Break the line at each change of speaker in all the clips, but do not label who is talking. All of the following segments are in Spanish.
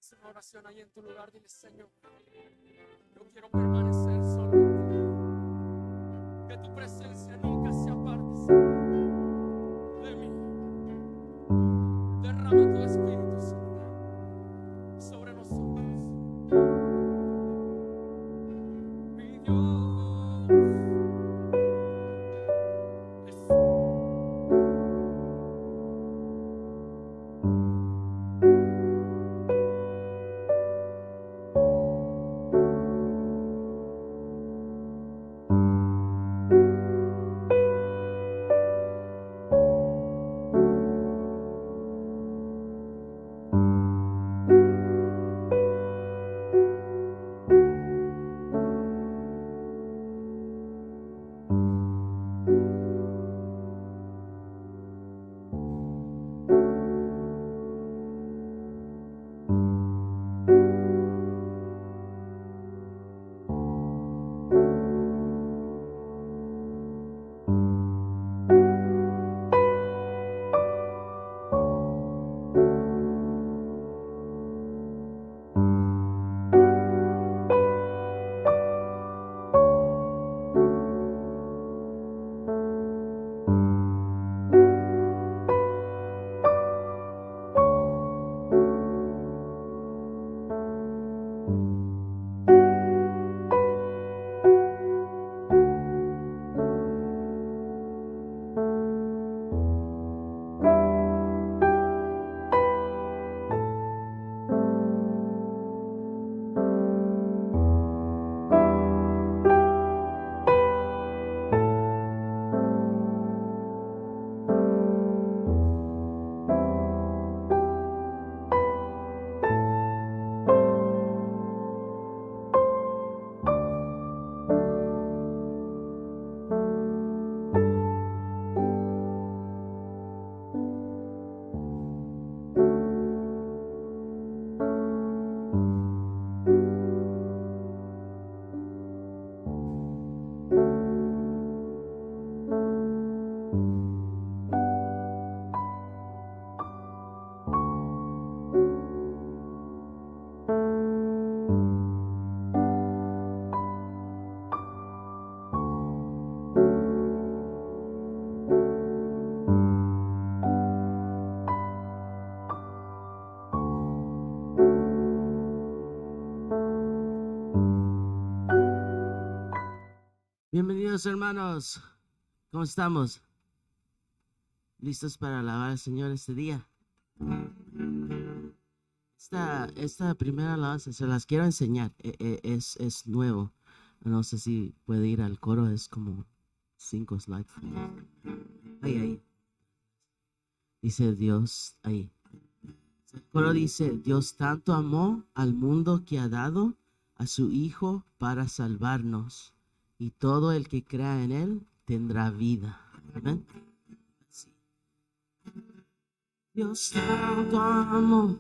Haz una oración ahí en tu lugar. Dile: Señor, yo quiero permanecer solo en ti. Que tu presencia nunca se aparte, Señor, de mí. Derrama tu Espíritu, Señor, sobre nosotros. Mi Dios.
Bienvenidos, hermanos. ¿Cómo estamos? ¿Listos para alabar al Señor este día? Esta primera alabanza se las quiero enseñar. Es nuevo. No sé si puede ir al coro. Es como 5 slides. Ahí. Dice Dios. Ahí. El coro dice: Dios tanto amó al mundo que ha dado a su Hijo para salvarnos, y todo el que crea en Él tendrá vida. Amén. Sí. Dios tanto amó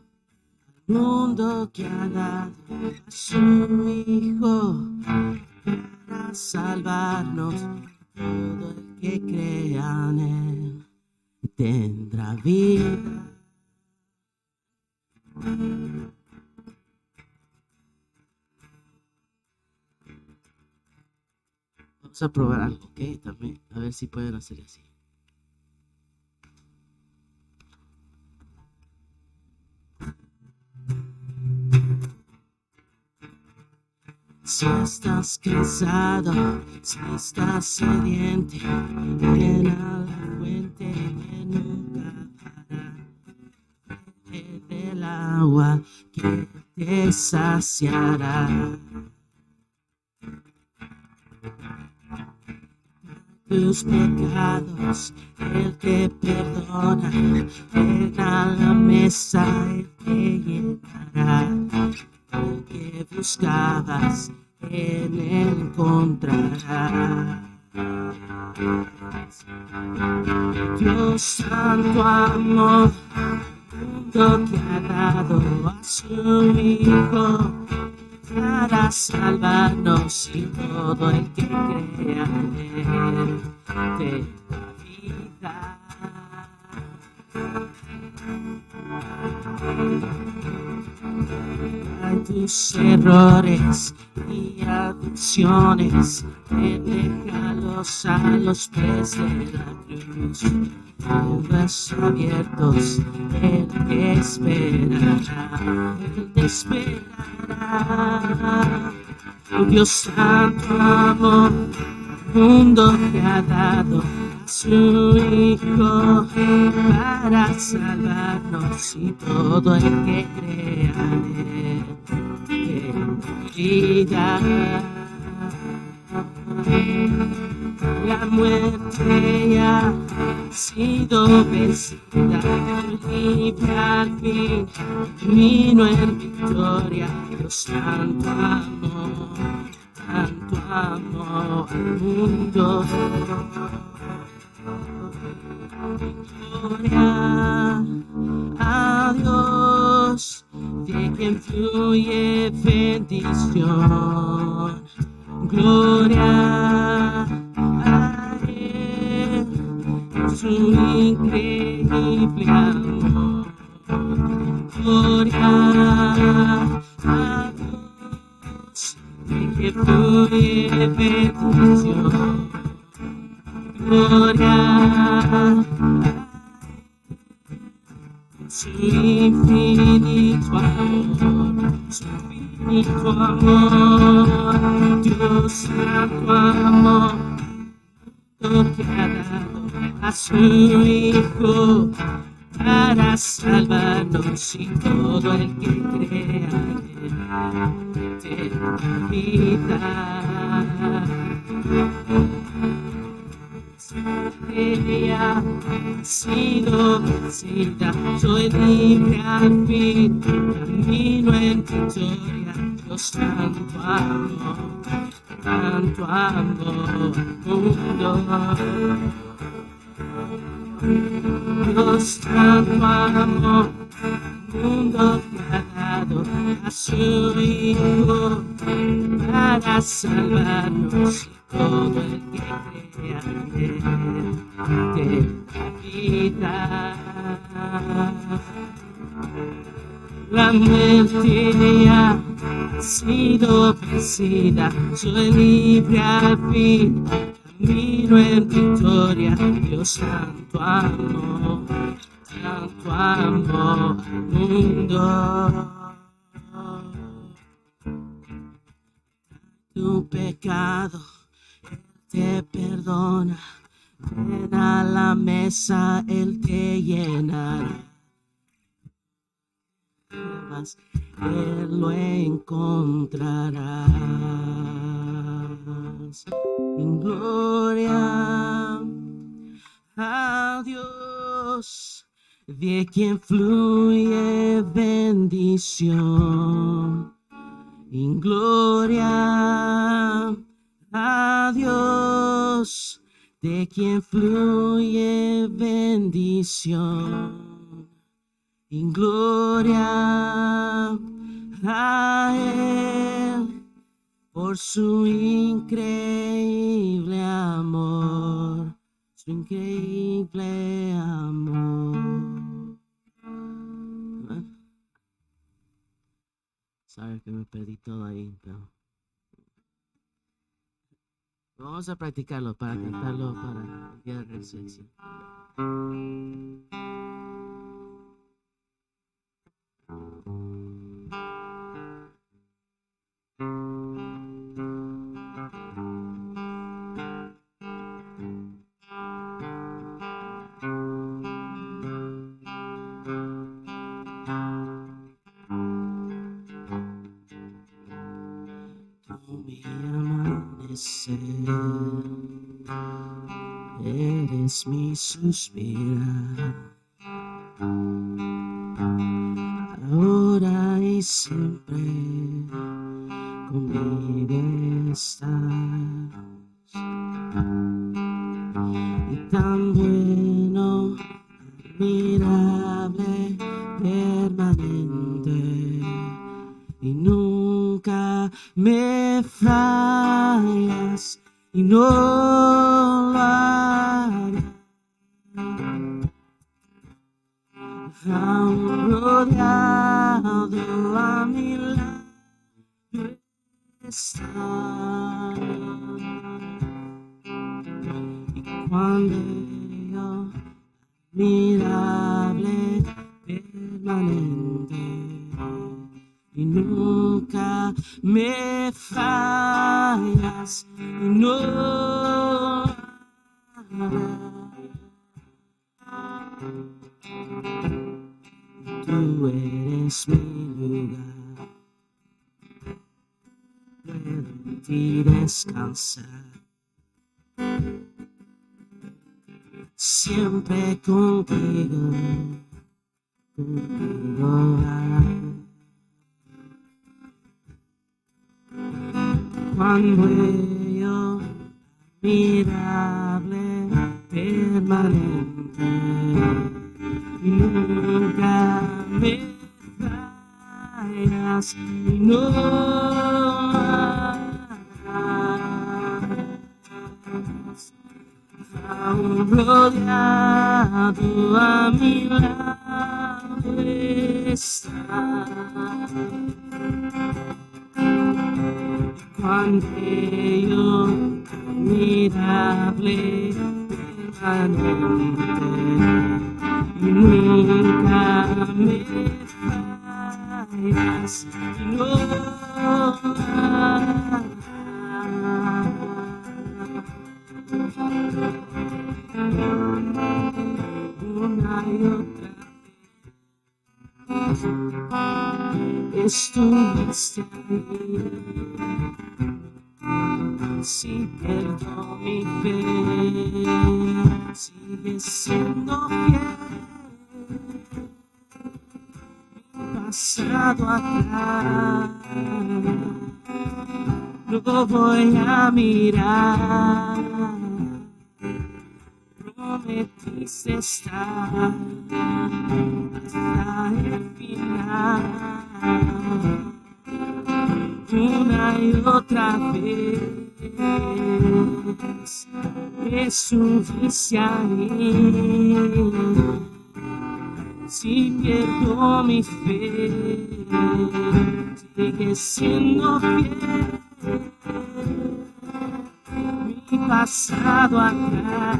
al mundo que ha dado a su Hijo para salvarnos, y todo el que crea en Él tendrá vida. Vamos a probar algo, ¿ok? También, a ver si pueden hacer así. Si estás cansado, si estás sediente, ven a la fuente que nunca parará. Bebe del agua que te saciará. Tus pecados, el que perdona, ven a la mesa, Él te llenará. El que buscabas, en Él encontrarás. Dios santo amor, mundo que ha dado a su Hijo para salvarnos, y todo el que crea en Él tendrá vida. tus errores y adicciones, déjalos a los pies de la cruz. Brazos abiertos, Él te esperará, Él te esperará. Tu Dios santo amor, mundo que ha dado a su Hijo para salvarnos, y todo el que crea en Él vida. La muerte ya ha sido vencida, libre al fin, camino en victoria. Dios tanto amó al mundo. Gloria a Dios, de quien fluye bendición. Gloria a Él, por su increíble amor. Gloria a Dios, de que fluye bendición. Gloria a su infinito amor, su infinito amor. Dios santo amor, lo que ha dado a su Hijo para salvarnos, y todo el que crea en Él tendrá vida. Ella ha sido vencida, soy libre al fin, camino en victoria. Dios tanto amor al mundo. Dios tanto amor al mundo que ha dado a su Hijo para salvarnos, y todo el que crea en Él tendrá vida. La muerte ya ha sido vencida, soy libre al fin, camino en victoria. Dios tanto amó al mundo. Tu pecado te perdona, ven a la mesa, Él te llenará. Él lo encontrarás. En gloria a Dios, de quien fluye bendición. En gloria a Dios, de quien fluye bendición. En gloria a Él, por su increíble amor, su increíble amor. Sabes que me perdí todo ahí, pero vamos a practicarlo para cantarlo para el día de resurrección. Mi amanecer, eres mi suspirar, ahora y siempre conmigo estás, y tan bueno, admirable, permanente, y nunca me fallas, y no lo harás. Aún rodeado a mi lado, está. Y cuán bello, admirable, permanente, y nunca me fallas, y no tú eres mi lugar, puedo en ti descansar, siempre contigo, contigo. Cuán bello, admirable, permanente, y nunca me fallas, y no harás. Aún rodeado a mi lado estás. Cuán bello, admirable, permanente, y nunca me fallas, y no harás. Una y otra vez estuviste ahí. Si pierdo mi fe, sigue siendo fiel. Mi pasado atrás no voy a mirar. Prometiste estar hasta el final. Una y otra vez estuviste ahí. Si pierdo mi fe, sigue siendo fiel. Mi pasado atrás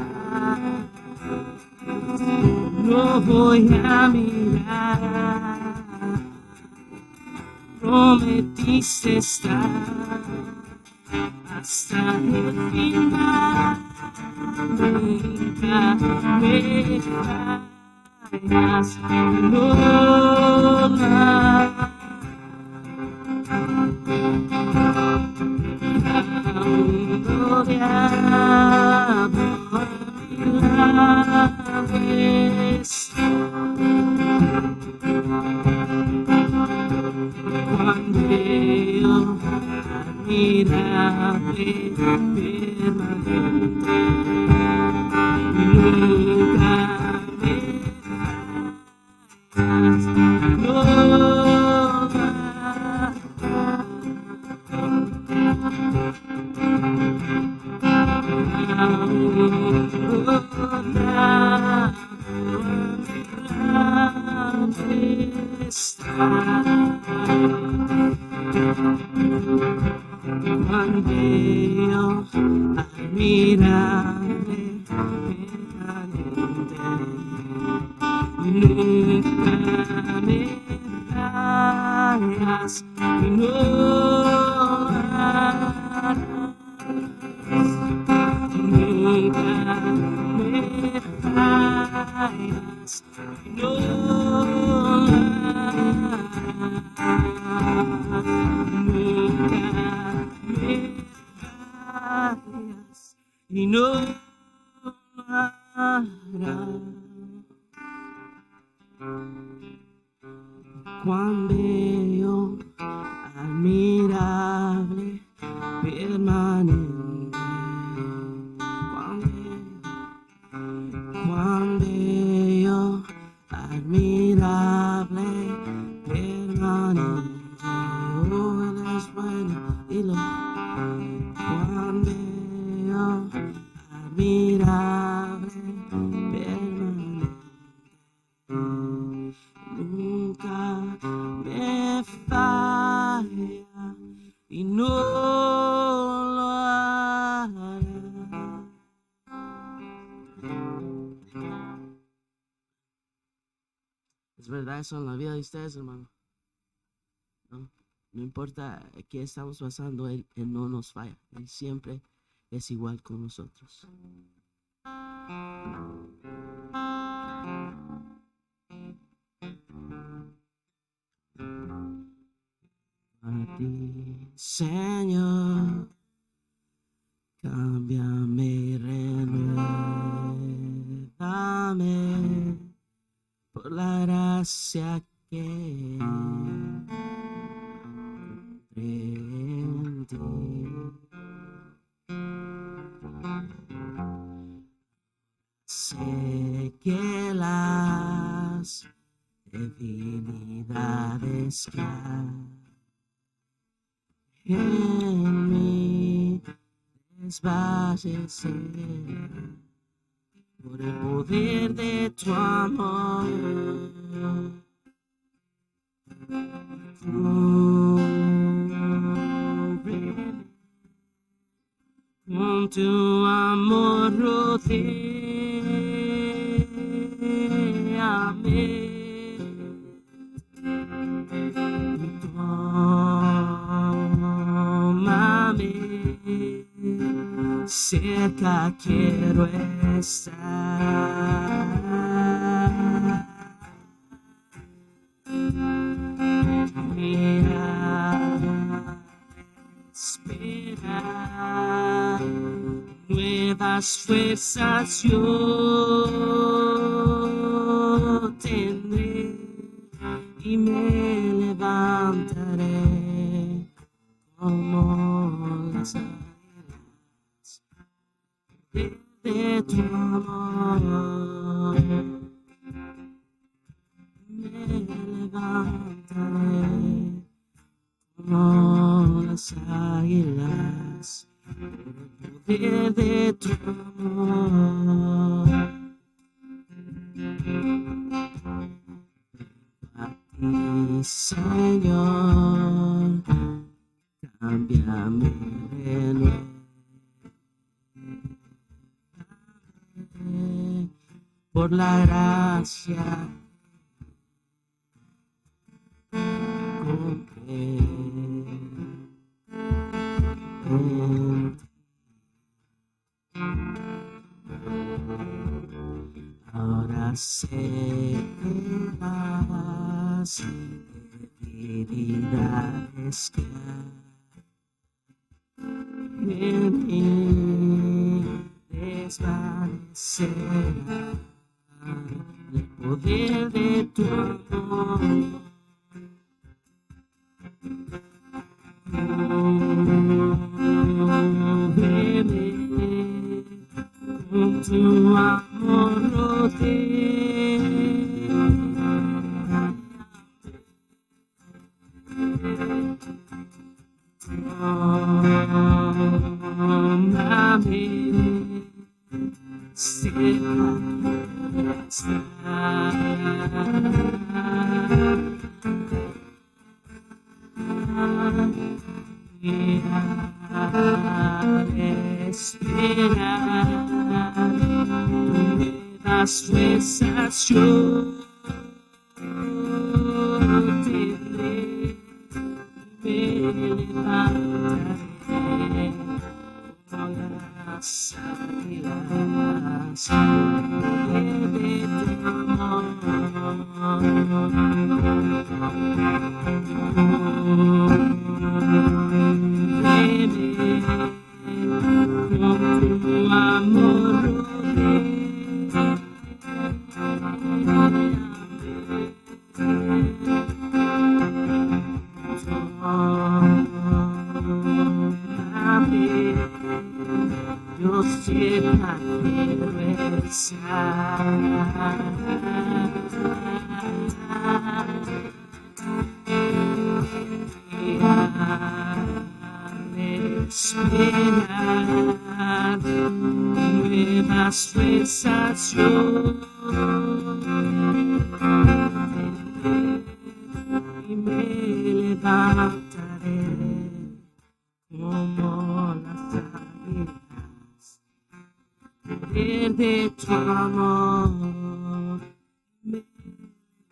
no voy a mirar. Prometiste estar hasta el final. Nunca me fallas, no harás. Aún rodeado a mi lado estás. Cuán bello, admirable, permanente, y nunca me fallas, no harás. Aún rodeado a mi lado estás. Cuán bello, admirable, permanente, y nunca me fallas, y no harás. Nunca me fallas, y no harás. Nunca me fallas, y no harás. Cuán bello, admirable, permanente. Cuán bello, admirable, permanente. Oh, Él es bueno, dilo. Cuán bello, admirable, permanente. Nunca me falla y no Es verdad eso en la vida de ustedes, hermano. No, no importa qué estamos pasando, Él no nos falla. Él siempre es igual con nosotros. A ti, Señor, cámbiame y renuévame por la gracia que encontré en ti. Sé que las debilidades que hay en mí desvanecerán por el poder de tu amor. Cúbreme con tu amor, rodéame. Tómame, cerca quiero estar. Esperar nuevas fuerzas yo tendré y me levantaré como las águilas de tu amor. Me levantaré como las águilas por el poder de tu amor. A ti, Señor, cámbiame, renuévame por la gracia compré en ti. Ahora sé que las debilidades que hay en mí desvanecerán el poder de tu amor. Cúbreme con tu amor, rodéame. Tómame, cerca quiero estar. Esperar nuevas fuerzas yo tendré y me levantaré como las águilas de tu amor. Con tu amor tómame, yo siempre quiero estar. Esperar nuevas fuerzas yo tendré y me levantaré como las águilas, poder de tu amor. Me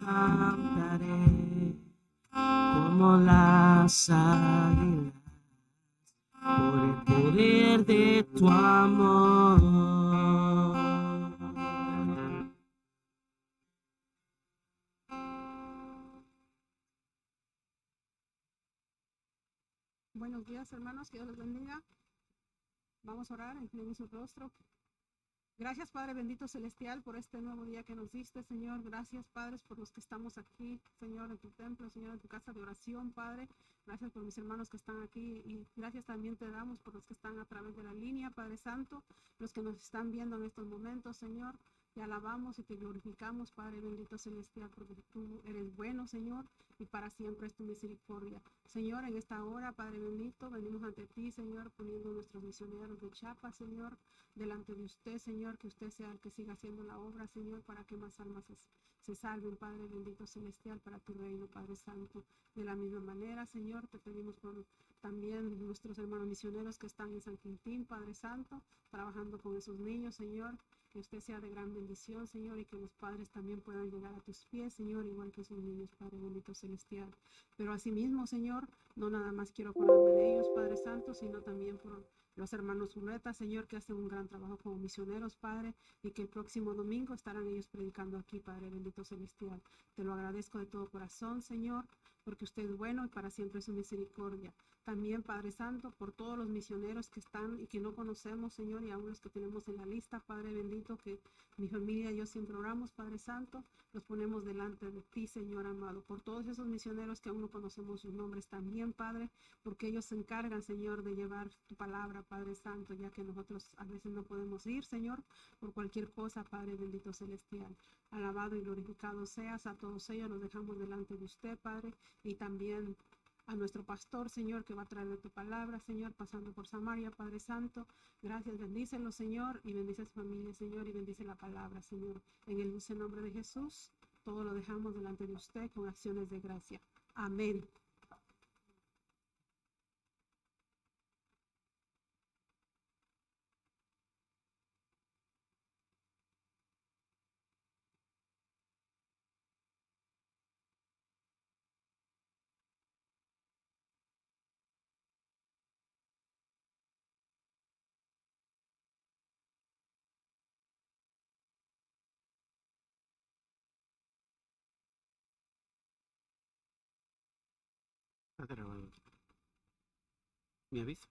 cantaré como las águilas por el poder de tu amor.
Buenos días, hermanos, que Dios los bendiga. Vamos a orar, inclinemos su rostro. Gracias, Padre bendito celestial, por este nuevo día que nos diste, Señor. Gracias, Padre, por los que estamos aquí, Señor, en tu templo, Señor, en tu casa de oración, Padre. Gracias por mis hermanos que están aquí y gracias también te damos por los que están a través de la línea, Padre Santo, los que nos están viendo en estos momentos, Señor. Te alabamos y te glorificamos, Padre bendito celestial, porque tú eres bueno, Señor, y para siempre es tu misericordia. Señor, en esta hora, Padre bendito, venimos ante ti, Señor, poniendo nuestros misioneros de Chiapas, Señor, delante de usted, Señor, que usted sea el que siga haciendo la obra, Señor, para que más almas se salven, Padre bendito celestial, para tu reino, Padre Santo. De la misma manera, Señor, te pedimos por también nuestros hermanos misioneros que están en San Quintín, Padre Santo, trabajando con esos niños, Señor, que usted sea de gran bendición, Señor, y que los padres también puedan llegar a tus pies, Señor, igual que esos niños, Padre bendito celestial. Pero asimismo, Señor, no nada más quiero acordarme de ellos, Padre Santo, sino también por los hermanos Zurreta, Señor, que hacen un gran trabajo como misioneros, Padre, y que el próximo domingo estarán ellos predicando aquí, Padre bendito celestial. Te lo agradezco de todo corazón, Señor, porque usted es bueno y para siempre es su misericordia. También, Padre Santo, por todos los misioneros que están y que no conocemos, Señor, y aún los que tenemos en la lista, Padre bendito, que mi familia y yo siempre oramos, Padre Santo, los ponemos delante de ti, Señor amado, por todos esos misioneros que aún no conocemos sus nombres también, Padre, porque ellos se encargan, Señor, de llevar tu palabra, Padre Santo, ya que nosotros a veces no podemos ir, Señor, por cualquier cosa, Padre bendito celestial. Alabado y glorificado seas, a todos ellos los dejamos delante de usted, Padre, y también a nuestro pastor, Señor, que va a traer tu palabra, Señor, pasando por Samaria, Padre Santo. Gracias, bendícelo, Señor, y bendice a su familia, Señor, y bendice la palabra, Señor. En el dulce nombre de Jesús, todo lo dejamos delante de usted con acciones de gracia. Amén.
¿Me avisa?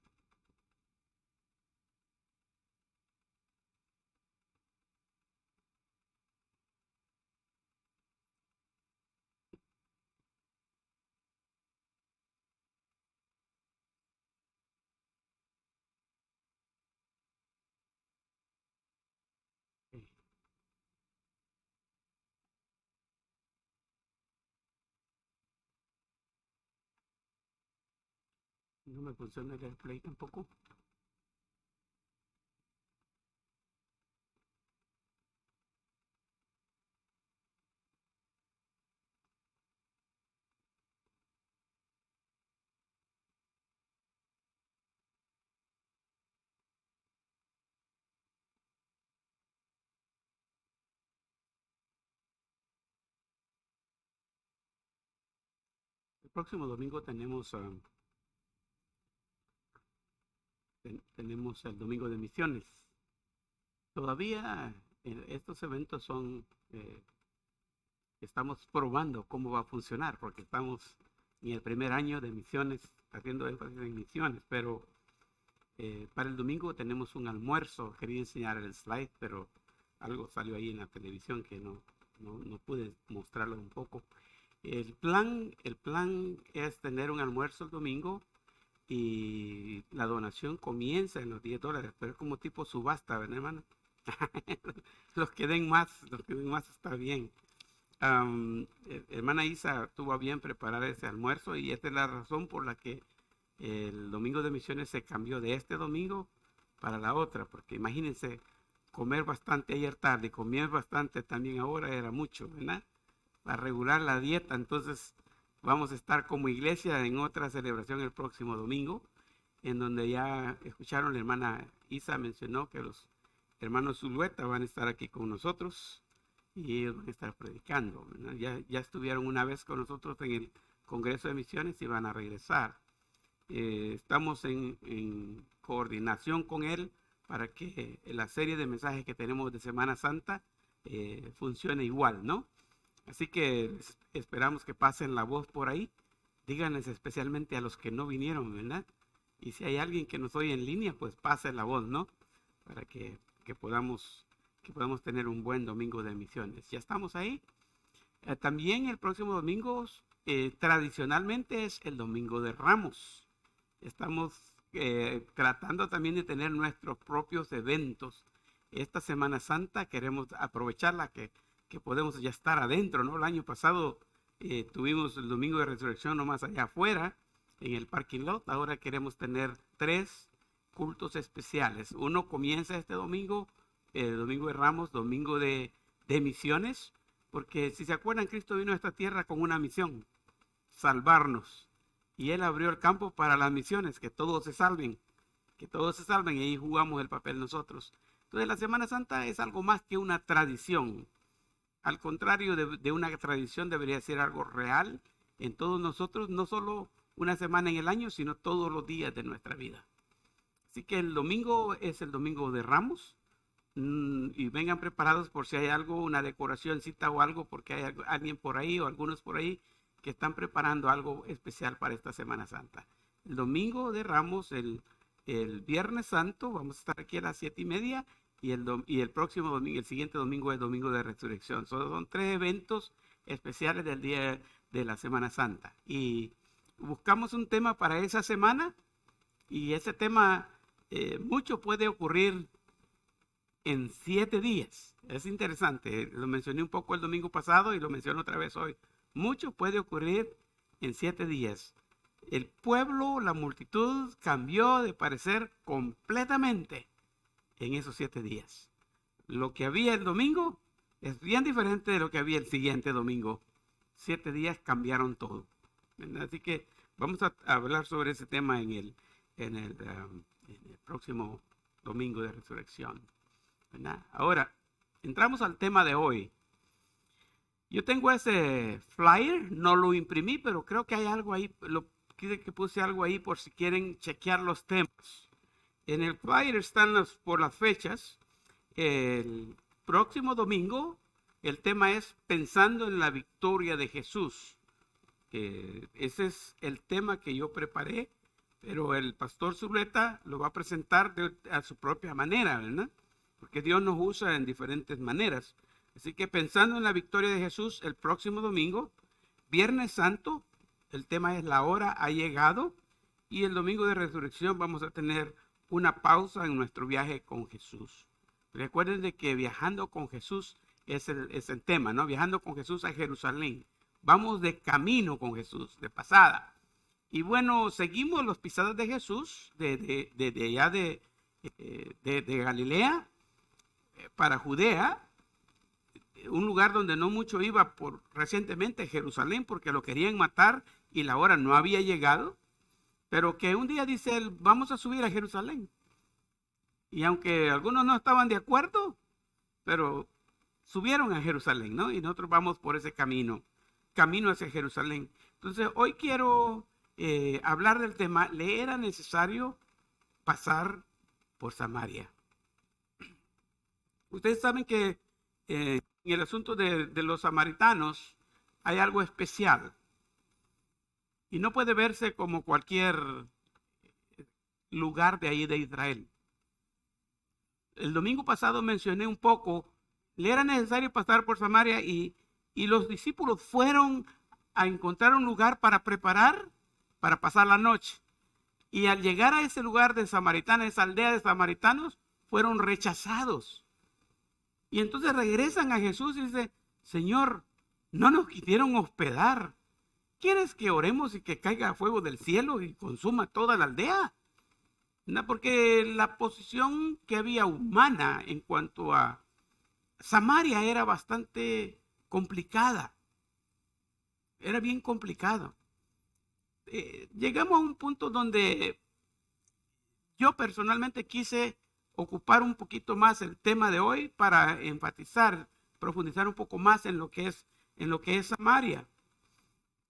No me funciona el AirPlay tampoco. El próximo domingo tenemos tenemos el domingo de misiones. Todavía estos eventos son, estamos probando cómo va a funcionar, porque estamos en el primer año de misiones, haciendo énfasis en misiones, pero para el domingo tenemos un almuerzo. Quería enseñar el slide, pero algo salió ahí en la televisión que no pude mostrarlo un poco. El plan es tener un almuerzo el domingo y la donación comienza en los $10, pero es como tipo subasta, ¿verdad, hermano? los que den más está bien. Hermana Isa tuvo bien preparar ese almuerzo y esta es la razón por la que el domingo de misiones se cambió de este domingo para la otra, porque imagínense comer bastante ayer tarde, comer bastante también ahora era mucho, ¿verdad? Para regular la dieta. Entonces vamos a estar como iglesia en otra celebración el próximo domingo, en donde ya escucharon, la hermana Isa mencionó que los hermanos Zulueta van a estar aquí con nosotros y ellos van a estar predicando, ¿verdad? Ya estuvieron una vez con nosotros en el Congreso de Misiones y van a regresar. Estamos en coordinación con él para que la serie de mensajes que tenemos de Semana Santa funcione igual, ¿no? Así que esperamos que pasen la voz por ahí. Díganles especialmente a los que no vinieron, ¿verdad? Y si hay alguien que nos oye en línea, pues pase la voz, ¿no? Para que podamos tener un buen domingo de misiones. Ya estamos ahí. También el próximo domingo, tradicionalmente es el Domingo de Ramos. Estamos tratando también de tener nuestros propios eventos. Esta Semana Santa queremos aprovecharla que podemos ya estar adentro, ¿no? El año pasado tuvimos el Domingo de Resurrección nomás allá afuera, en el parking lot. Ahora queremos tener 3 cultos especiales. Uno comienza este domingo, el Domingo de Ramos, Domingo de Misiones, porque si se acuerdan, Cristo vino a esta tierra con una misión: salvarnos. Y Él abrió el campo para las misiones, que todos se salven, y ahí jugamos el papel nosotros. Entonces la Semana Santa es algo más que una tradición. Al contrario de una tradición, debería ser algo real en todos nosotros, no solo una semana en el año, sino todos los días de nuestra vida. Así que el domingo es el Domingo de Ramos, y vengan preparados por si hay algo, una decoracióncita o algo, porque hay alguien por ahí o algunos por ahí que están preparando algo especial para esta Semana Santa. El Domingo de Ramos, el Viernes Santo, vamos a estar aquí a las 7:30, y el próximo domingo, el siguiente domingo, es Domingo de Resurrección. Son 3 eventos especiales del día de la Semana Santa. Y buscamos un tema para esa semana, y ese tema, mucho puede ocurrir en 7 días. Es interesante, lo mencioné un poco el domingo pasado y lo menciono otra vez hoy. Mucho puede ocurrir en 7 días. El pueblo, la multitud cambió de parecer completamente en esos 7 días. Lo que había el domingo es bien diferente de lo que había el siguiente domingo. 7 días cambiaron todo, ¿verdad? Así que vamos a hablar sobre ese tema en el próximo domingo de resurrección, ¿verdad? Ahora, entramos al tema de hoy. Yo tengo ese flyer, no lo imprimí, pero creo que hay algo ahí, que puse algo ahí por si quieren chequear los temas. En el flyer están por las fechas. El próximo domingo, el tema es Pensando en la victoria de Jesús. Ese es el tema que yo preparé, pero el pastor Zuleta lo va a presentar a su propia manera, ¿verdad? Porque Dios nos usa en diferentes maneras. Así que Pensando en la victoria de Jesús, el próximo domingo. Viernes Santo, el tema es La hora ha llegado. Y el Domingo de Resurrección vamos a tener una pausa en nuestro viaje con Jesús. Recuerden de que viajando con Jesús es el tema, ¿no? Viajando con Jesús a Jerusalén. Vamos de camino con Jesús, de pasada. Y bueno, seguimos los pisadas de Jesús de allá de Galilea para Judea, un lugar donde no mucho iba recientemente, Jerusalén, porque lo querían matar y la hora no había llegado, pero que un día dice él: vamos a subir a Jerusalén. Y aunque algunos no estaban de acuerdo, pero subieron a Jerusalén, ¿no? Y nosotros vamos por ese camino hacia Jerusalén. Entonces, hoy quiero hablar del tema: ¿le era necesario pasar por Samaria? Ustedes saben que en el asunto de los samaritanos hay algo especial. Y no puede verse como cualquier lugar de ahí de Israel. El domingo pasado mencioné un poco, le era necesario pasar por Samaria, y los discípulos fueron a encontrar un lugar para preparar, para pasar la noche. Y al llegar a ese lugar de samaritanos, esa aldea de samaritanos, fueron rechazados. Y entonces regresan a Jesús y dicen: Señor, no nos quisieron hospedar. ¿Quieres que oremos y que caiga fuego del cielo y consuma toda la aldea? No, porque la posición que había humana en cuanto a Samaria era bastante complicada. Era bien complicado. Llegamos a un punto donde yo personalmente quise ocupar un poquito más el tema de hoy para enfatizar profundizar un poco más en lo que es Samaria.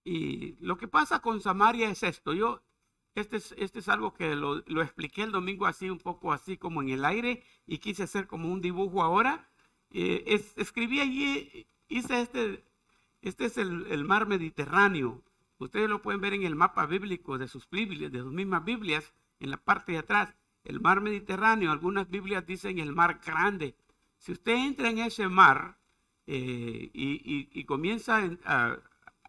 Y lo que pasa con Samaria es esto. Este es algo que lo expliqué el domingo así, un poco así como en el aire, y quise hacer como un dibujo ahora. Escribí allí, hice este es el mar Mediterráneo. Ustedes lo pueden ver en el mapa bíblico de sus Biblias, de sus mismas Biblias, en la parte de atrás. El mar Mediterráneo, algunas Biblias dicen el mar grande. Si usted entra en ese mar y comienza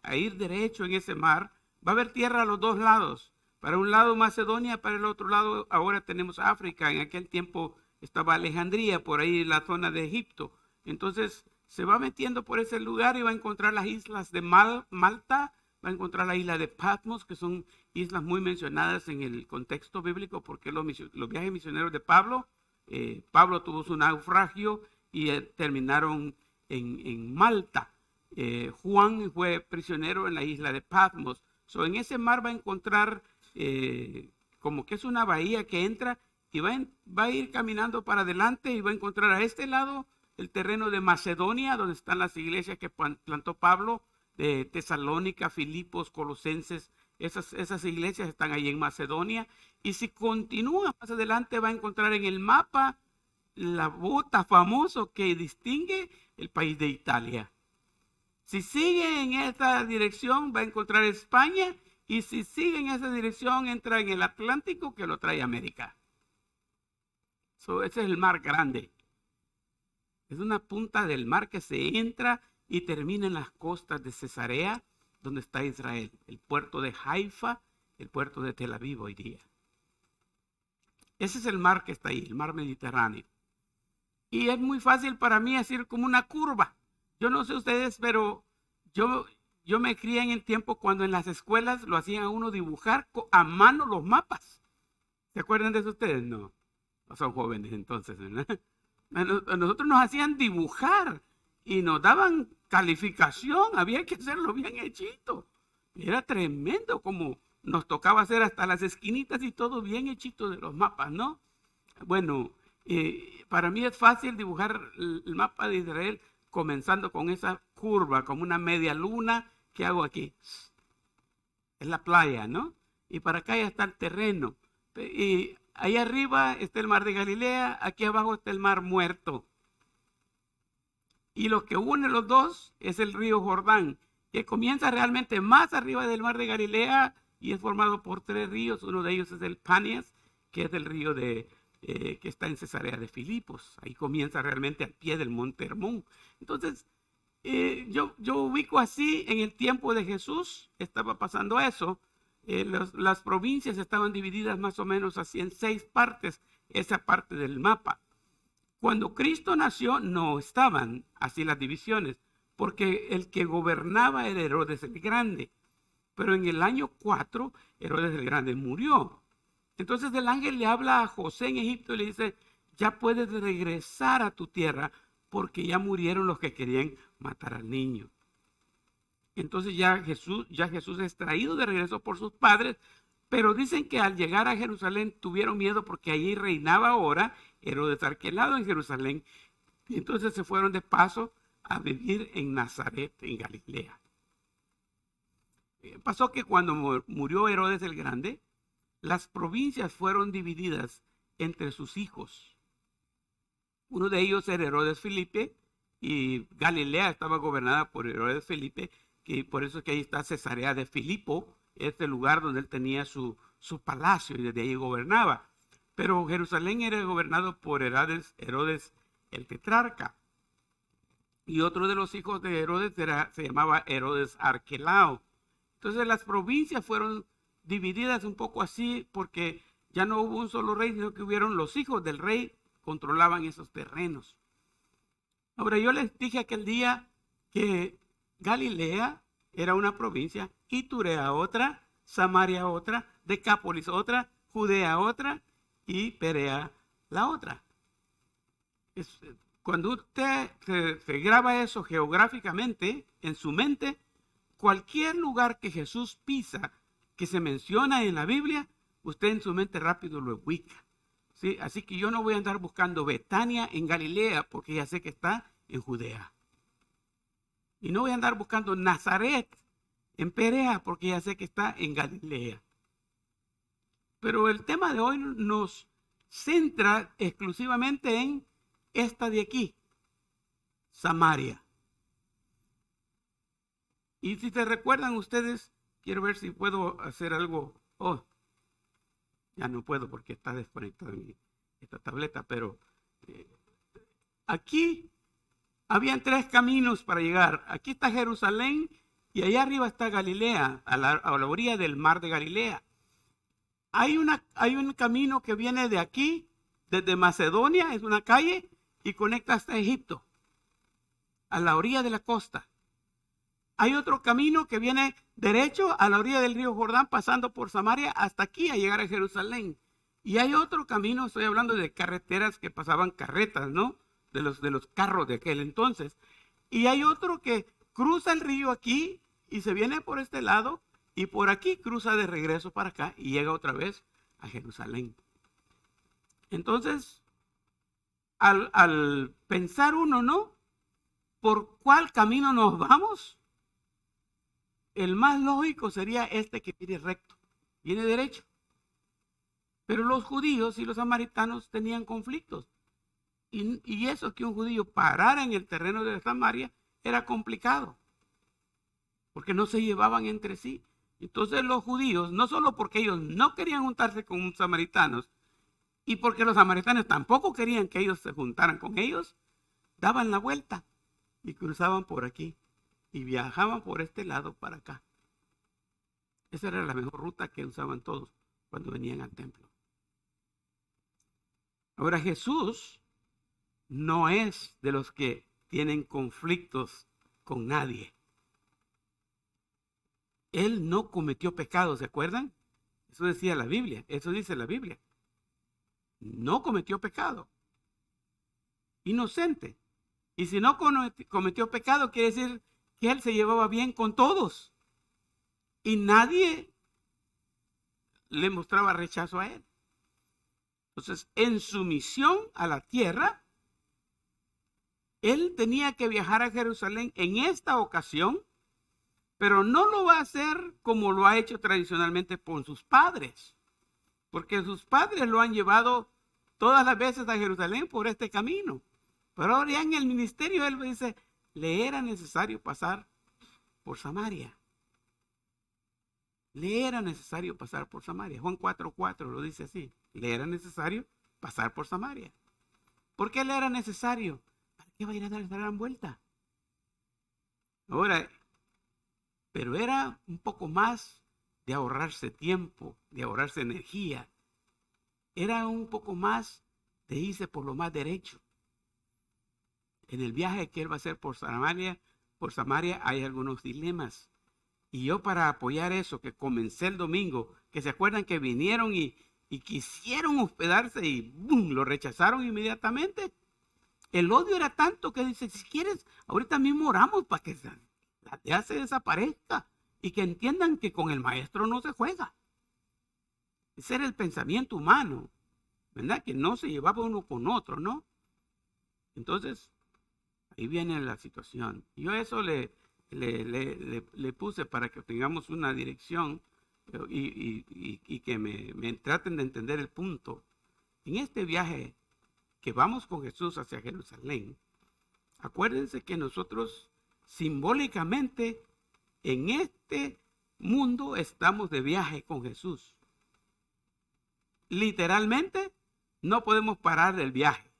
a ir derecho en ese mar, va a haber tierra a los dos lados. Para un lado Macedonia, para el otro lado ahora tenemos África. En aquel tiempo estaba Alejandría, por ahí la zona de Egipto. Entonces se va metiendo por ese lugar y va a encontrar las islas de Malta, va a encontrar la isla de Patmos, que son islas muy mencionadas en el contexto bíblico, porque los viajes misioneros de Pablo, Pablo tuvo su naufragio y terminaron en Malta. Juan fue prisionero en la isla de Patmos. En ese mar va a encontrar como que es una bahía que entra y va a ir caminando para adelante y va a encontrar a este lado el terreno de Macedonia, donde están las iglesias que plantó Pablo, de Tesalónica, Filipos, Colosenses. Esas iglesias están ahí en Macedonia. Y si continúa más adelante va a encontrar en el mapa la bota famoso que distingue el país de Italia. Si sigue en esta dirección va a encontrar España, y si sigue en esa dirección entra en el Atlántico que lo trae a América. Ese es el mar grande. Es una punta del mar que se entra y termina en las costas de Cesarea, donde está Israel, el puerto de Haifa, el puerto de Tel Aviv hoy día. Ese es el mar que está ahí, el mar Mediterráneo. Y es muy fácil para mí decir como una curva. Yo no sé ustedes, pero yo me crié en el tiempo cuando en las escuelas lo hacían a uno dibujar a mano los mapas. ¿Se acuerdan de eso ustedes? No son jóvenes entonces, ¿verdad? A nosotros nos hacían dibujar y nos daban calificación, había que hacerlo bien hechito. Era tremendo como nos tocaba hacer hasta las esquinitas y todo bien hechito de los mapas, ¿no? Bueno, para mí es fácil dibujar el mapa de Israel comenzando con esa curva, como una media luna que hago aquí. Es la playa, ¿no? Y para acá ya está el terreno. Y ahí arriba está el mar de Galilea, aquí abajo está el mar Muerto. Y lo que une los dos es el río Jordán, que comienza realmente más arriba del mar de Galilea y es formado por 3 ríos. Uno de ellos es el Panias, que es el río que está en Cesarea de Filipos. Ahí comienza realmente al pie del monte Hermón. Entonces, yo ubico así, en el tiempo de Jesús estaba pasando eso. Las provincias estaban divididas más o menos así en 6 partes, esa parte del mapa. Cuando Cristo nació no estaban así las divisiones, porque el que gobernaba era Herodes el Grande. Pero en el año 4, Herodes el Grande murió. Entonces el ángel le habla a José en Egipto y le dice, ya puedes regresar a tu tierra porque ya murieron los que querían matar al niño. Entonces ya Jesús es traído de regreso por sus padres, pero dicen que al llegar a Jerusalén tuvieron miedo porque allí reinaba ahora Herodes Arquelao en Jerusalén. Y entonces se fueron de paso a vivir en Nazaret, en Galilea. Pasó que cuando murió Herodes el Grande, las provincias fueron divididas entre sus hijos. Uno de ellos era Herodes Filipe y Galilea estaba gobernada por Herodes Filipe, que por eso es que ahí está Cesarea de Filipo, este lugar donde él tenía su palacio y desde ahí gobernaba. Pero Jerusalén era gobernado por Herodes el tetrarca. Y otro de los hijos de Herodes se llamaba Herodes Arquelao. Entonces las provincias fueron divididas un poco así porque ya no hubo un solo rey, sino que hubieron los hijos del rey, controlaban esos terrenos. Ahora yo les dije aquel día que Galilea era una provincia, Iturea otra, Samaria otra, Decápolis otra, Judea otra y Perea la otra. Cuando usted se graba eso geográficamente en su mente, cualquier lugar que Jesús pisa, que se menciona en la Biblia, usted en su mente rápido lo ubica. ¿Sí? Así que yo no voy a andar buscando Betania en Galilea porque ya sé que está en Judea. Y no voy a andar buscando Nazaret en Perea porque ya sé que está en Galilea. Pero el tema de hoy nos centra exclusivamente en esta de aquí, Samaria. Y si se recuerdan ustedes, quiero ver si puedo hacer algo. Oh, ya no puedo porque está desconectada esta tableta, pero aquí habían 3 caminos para llegar. Aquí está Jerusalén y allá arriba está Galilea, a la orilla del mar de Galilea. Hay un camino que viene de aquí, desde Macedonia, es una calle, y conecta hasta Egipto, a la orilla de la costa. Hay otro camino que viene derecho a la orilla del río Jordán, pasando por Samaria hasta aquí a llegar a Jerusalén. Y hay otro camino, estoy hablando de carreteras que pasaban carretas, ¿no? De los carros de aquel entonces. Y hay otro que cruza el río aquí y se viene por este lado y por aquí cruza de regreso para acá y llega otra vez a Jerusalén. Entonces, al pensar uno, ¿no? ¿Por cuál camino nos vamos? El más lógico sería este que viene recto, viene derecho. Pero los judíos y los samaritanos tenían conflictos. Y eso que un judío parara en el terreno de Samaria era complicado, porque no se llevaban entre sí. Entonces los judíos, no solo porque ellos no querían juntarse con los samaritanos, y porque los samaritanos tampoco querían que ellos se juntaran con ellos, daban la vuelta y cruzaban por aquí y viajaban por este lado para acá. Esa era la mejor ruta que usaban todos cuando venían al templo. Ahora Jesús no es de los que tienen conflictos con nadie. Él no cometió pecado, ¿se acuerdan? Eso decía la Biblia, eso dice la Biblia. No cometió pecado. Inocente. Y si no cometió pecado, quiere decir que él se llevaba bien con todos. Y nadie le mostraba rechazo a él. Entonces, en su misión a la tierra, él tenía que viajar a Jerusalén en esta ocasión, pero no lo va a hacer como lo ha hecho tradicionalmente con sus padres, porque sus padres lo han llevado todas las veces a Jerusalén por este camino. Pero ahora ya en el ministerio él dice, le era necesario pasar por Samaria. Le era necesario pasar por Samaria. Juan 4:4 lo dice así. Le era necesario pasar por Samaria. ¿Por qué le era necesario? ¿Para qué va a ir a dar esa gran vuelta? Ahora, pero era un poco más de ahorrarse tiempo, de ahorrarse energía. Era un poco más de irse por lo más derecho. En el viaje que él va a hacer por Samaria hay algunos dilemas. Y yo para apoyar eso, que comencé el domingo, que se acuerdan que vinieron y quisieron hospedarse y ¡bum!, lo rechazaron inmediatamente. El odio era tanto que dice, si quieres, ahorita mismo oramos para que la aldea se desaparezca y que entiendan que con el maestro no se juega. Ese era el pensamiento humano, ¿verdad? Que no se llevaba uno con otro, ¿no? Entonces, ahí viene la situación. Yo eso le puse para que tengamos una dirección y que me traten de entender el punto. En este viaje que vamos con Jesús hacia Jerusalén, acuérdense que nosotros simbólicamente en este mundo estamos de viaje con Jesús. Literalmente no podemos parar del viaje.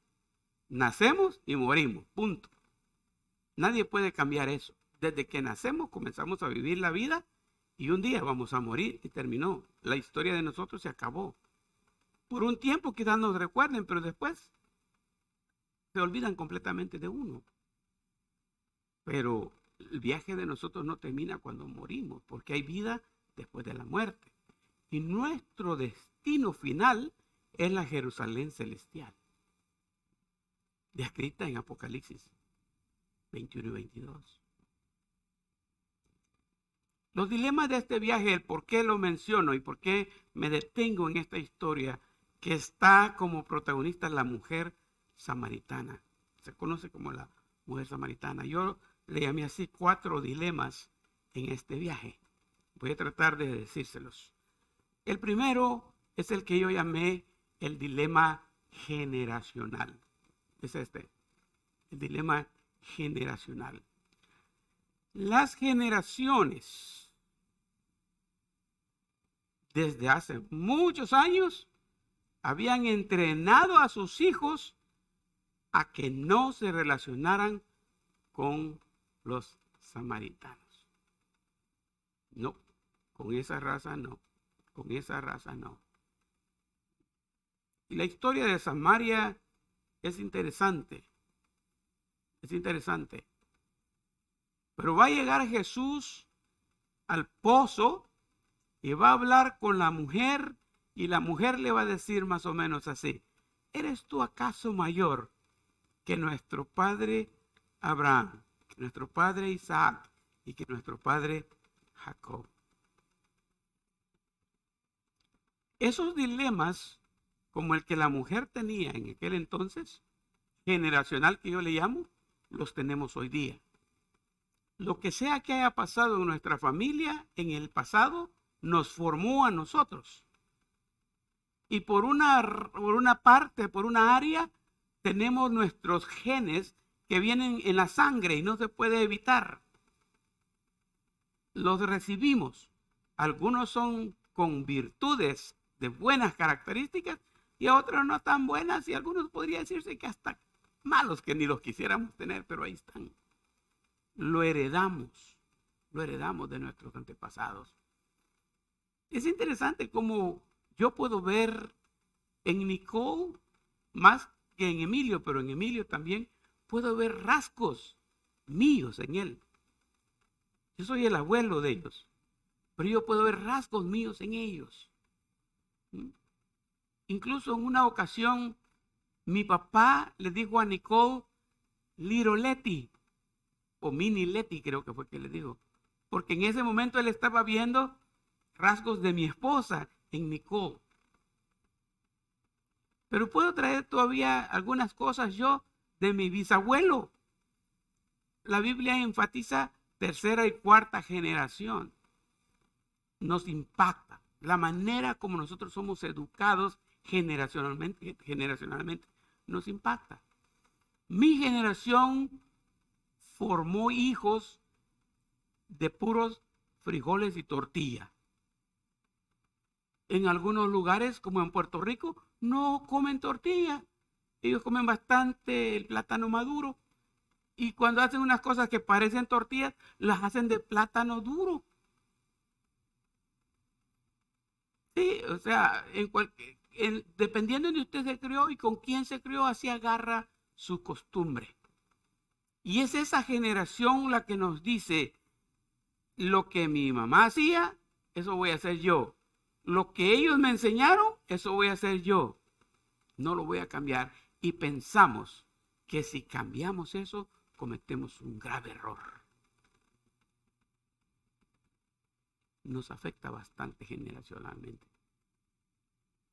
Nacemos y morimos, punto. Nadie puede cambiar eso. Desde que nacemos comenzamos a vivir la vida y un día vamos a morir y terminó. La historia de nosotros se acabó. Por un tiempo quizás nos recuerden, pero después se olvidan completamente de uno. Pero el viaje de nosotros no termina cuando morimos, porque hay vida después de la muerte. Y nuestro destino final es la Jerusalén celestial, descrita en Apocalipsis 21 y 22. Los dilemas de este viaje, el por qué lo menciono y por qué me detengo en esta historia, que está como protagonista la mujer samaritana. Se conoce como la mujer samaritana. Yo le llamé así 4 dilemas en este viaje. Voy a tratar de decírselos. El primero es el que yo llamé el dilema generacional. Es este, el dilema generacional. Las generaciones desde hace muchos años habían entrenado a sus hijos a que no se relacionaran con los samaritanos. No, con esa raza no, con esa raza no. Y la historia de Samaria es interesante, pero va a llegar Jesús al pozo y va a hablar con la mujer, y la mujer le va a decir más o menos así: ¿eres tú acaso mayor que nuestro padre Abraham, que nuestro padre Isaac y que nuestro padre Jacob? Esos dilemas, como el que la mujer tenía en aquel entonces, generacional que yo le llamo, los tenemos hoy día. Lo que sea que haya pasado en nuestra familia en el pasado, nos formó a nosotros. Y por una parte, por una área, tenemos nuestros genes que vienen en la sangre y no se puede evitar. Los recibimos. Algunos son con virtudes de buenas características y otros no tan buenas, y algunos podría decirse que hasta malos, que ni los quisiéramos tener, pero ahí están. Lo heredamos de nuestros antepasados. Es interesante cómo yo puedo ver en Nicole, más que en Emilio, pero en Emilio también puedo ver rasgos míos en él. Yo soy el abuelo de ellos, pero yo puedo ver rasgos míos en ellos. Incluso en una ocasión, mi papá le dijo a Nicole Little Letty, o Mini Letty creo que fue que le dijo, porque en ese momento él estaba viendo rasgos de mi esposa en Nicole. Pero puedo traer todavía algunas cosas yo de mi bisabuelo. La Biblia enfatiza 3ª y 4ª generación. Nos impacta la manera como nosotros somos educados generacionalmente nos impacta. Mi generación formó hijos de puros frijoles y tortilla. En algunos lugares, como en Puerto Rico, no comen tortilla. Ellos comen bastante el plátano maduro. Y cuando hacen unas cosas que parecen tortillas, las hacen de plátano duro. Sí, o sea, dependiendo de usted se crió y con quién se crió, así agarra su costumbre. Y es esa generación la que nos dice: lo que mi mamá hacía, eso voy a hacer yo. Lo que ellos me enseñaron, eso voy a hacer yo. No lo voy a cambiar. Y pensamos que si cambiamos eso, cometemos un grave error. Nos afecta bastante generacionalmente.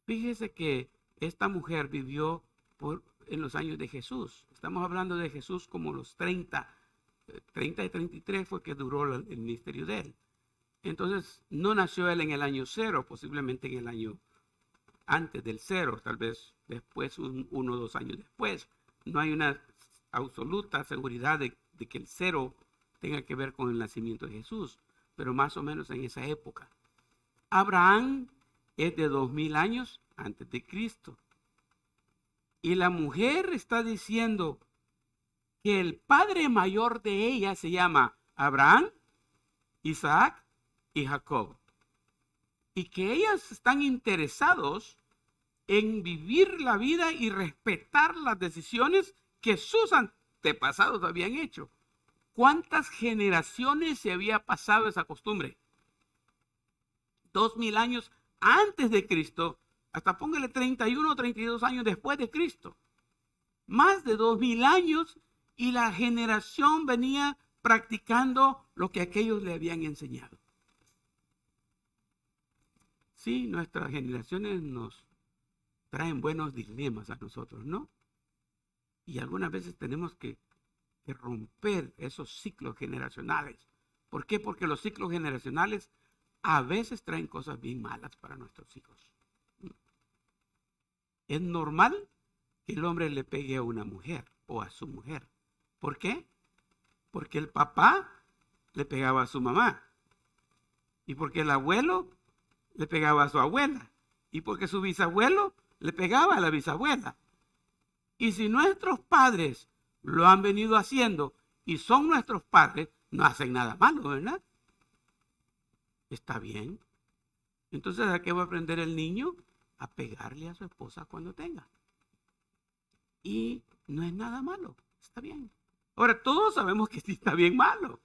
Fíjese que esta mujer vivió en los años de Jesús. Estamos hablando de Jesús como los 30 y 33 fue que duró el ministerio de él. Entonces, no nació él en el año 0, posiblemente en el año antes del 0, tal vez después, 1 o 2 años después. No hay una absoluta seguridad de que el 0 tenga que ver con el nacimiento de Jesús, pero más o menos en esa época. Abraham es de 2000 años antes de Cristo. Y la mujer está diciendo que el padre mayor de ella se llama Abraham, Isaac y Jacob. Y que ellas están interesados en vivir la vida y respetar las decisiones que sus antepasados habían hecho. ¿Cuántas generaciones se había pasado esa costumbre? 2000 años antes de Cristo, hasta póngale 31 o 32 años después de Cristo. Más de 2000 años, y la generación venía practicando lo que aquellos le habían enseñado. Sí, nuestras generaciones nos traen buenos dilemas a nosotros, ¿no? Y algunas veces tenemos que romper esos ciclos generacionales. ¿Por qué? Porque los ciclos generacionales a veces traen cosas bien malas para nuestros hijos. Es normal que el hombre le pegue a una mujer o a su mujer. ¿Por qué? Porque el papá le pegaba a su mamá. Y porque el abuelo le pegaba a su abuela. Y porque su bisabuelo le pegaba a la bisabuela. Y si nuestros padres lo han venido haciendo y son nuestros padres, no hacen nada malo, ¿verdad? Está bien. Entonces, ¿a qué va a aprender el niño? A pegarle a su esposa cuando tenga. Y no es nada malo, está bien. Ahora, todos sabemos que sí está bien malo.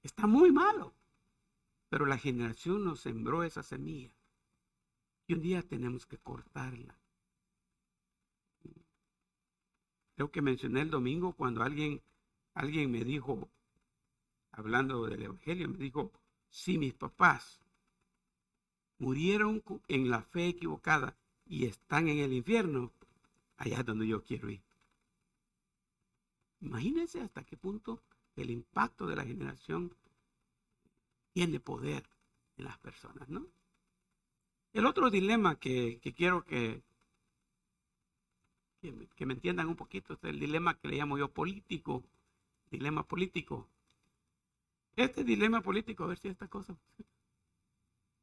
Está muy malo. Pero la generación nos sembró esa semilla. Y un día tenemos que cortarla. Creo que mencioné el domingo cuando alguien me dijo, hablando del evangelio, me dijo, si mis papás murieron en la fe equivocada y están en el infierno, allá es donde yo quiero ir. Imagínense hasta qué punto el impacto de la generación tiene poder en las personas, ¿no? El otro dilema que quiero que me entiendan un poquito es el dilema que le llamo yo político. Dilema político. Este dilema político, a ver si esta cosa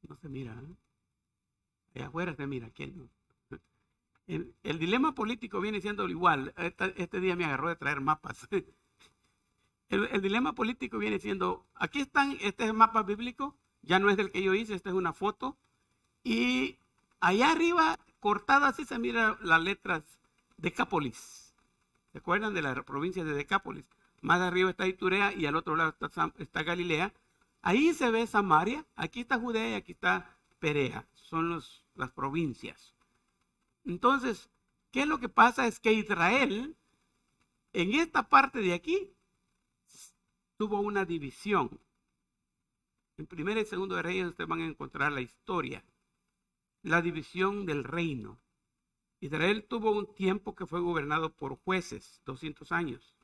no se mira, ¿eh? Allá afuera se mira, ¿quién no? El dilema político viene siendo igual. Este día me agarró de traer mapas. El dilema político viene siendo, aquí están, este es el mapa bíblico, ya no es del que yo hice, esta es una foto. Y allá arriba, cortada así se mira las letras Decápolis. ¿Se acuerdan de la provincia de Decápolis? Más arriba está Iturea y al otro lado está Galilea. Ahí se ve Samaria, aquí está Judea y aquí está Perea. Son las provincias. Entonces, ¿qué es lo que pasa? Es que Israel, en esta parte de aquí, tuvo una división. En Primera y Segundo de Reyes ustedes van a encontrar la historia. La división del reino. Israel tuvo un tiempo que fue gobernado por jueces, 200 años.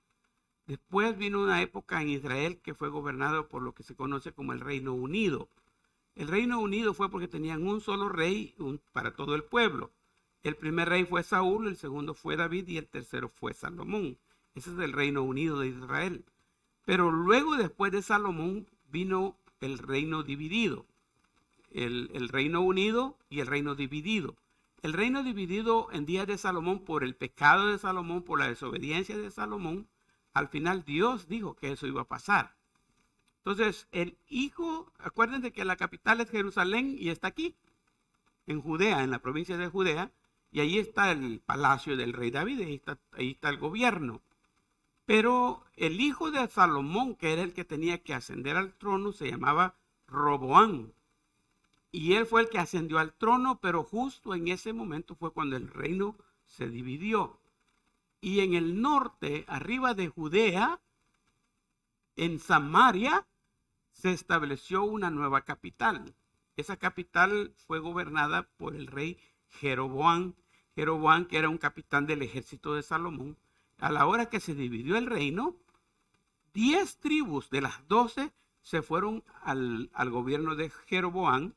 Después vino una época en Israel que fue gobernado por lo que se conoce como el Reino Unido. El Reino Unido fue porque tenían un solo rey para todo el pueblo. El primer rey fue Saúl, el segundo fue David y el tercero fue Salomón. Ese es el Reino Unido de Israel. Pero luego, después de Salomón, vino el reino dividido. El Reino Unido y el Reino Dividido. El Reino Dividido en días de Salomón por el pecado de Salomón, por la desobediencia de Salomón, al final Dios dijo que eso iba a pasar. Entonces, el hijo, acuérdense que la capital es Jerusalén y está aquí, en Judea, en la provincia de Judea, y ahí está el palacio del rey David, ahí está el gobierno. Pero el hijo de Salomón, que era el que tenía que ascender al trono, se llamaba Roboam. Y él fue el que ascendió al trono, pero justo en ese momento fue cuando el reino se dividió. Y en el norte, arriba de Judea, en Samaria, se estableció una nueva capital. Esa capital fue gobernada por el rey Jeroboam. Jeroboam, que era un capitán del ejército de Salomón. A la hora que se dividió el reino, 10 tribus de las 12 se fueron al gobierno de Jeroboam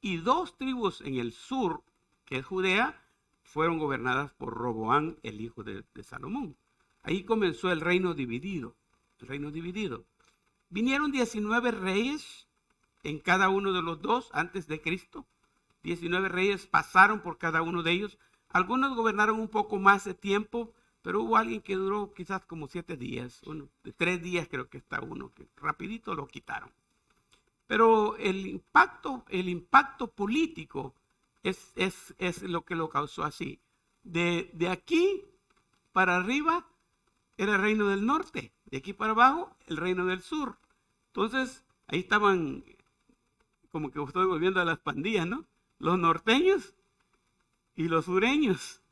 y 2 tribus en el sur, que es Judea, fueron gobernadas por Roboam, el hijo de Salomón. Ahí comenzó el reino dividido. El reino dividido. Vinieron 19 reyes en cada uno de los dos antes de Cristo. 19 reyes pasaron por cada uno de ellos. Algunos gobernaron un poco más de tiempo, pero hubo alguien que duró quizás como 7 días. 3 días creo que está uno, que rapidito lo quitaron. Pero el impacto político es lo que lo causó así. De aquí para arriba era el reino del norte, de aquí para abajo el reino del sur. Entonces ahí estaban, como que estoy volviendo a las pandillas, ¿no? Los norteños y los sureños.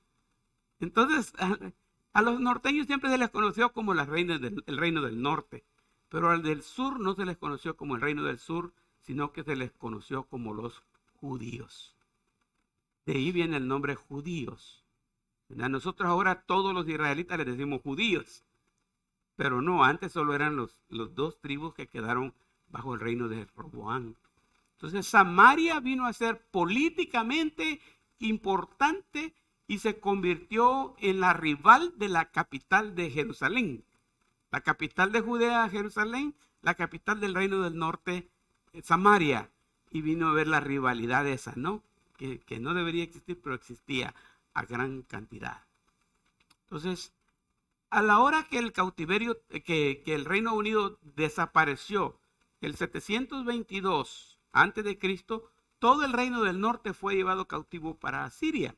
Entonces a los norteños siempre se les conoció como el reino del norte, pero al del sur no se les conoció como el reino del sur, sino que se les conoció como los judíos. De ahí viene el nombre judíos. A nosotros ahora todos los israelitas les decimos judíos. Pero no, antes solo eran los 2 tribus que quedaron bajo el reino de Roboam. Entonces Samaria vino a ser políticamente importante y se convirtió en la rival de la capital de Jerusalén. La capital de Judea, Jerusalén, la capital del reino del norte, Samaria. Y vino a ver la rivalidad esa, ¿no? Que no debería existir, pero existía a gran cantidad. Entonces, a la hora que el cautiverio, que el Reino Unido desapareció, el 722 antes de Cristo, todo el reino del norte fue llevado cautivo para Asiria.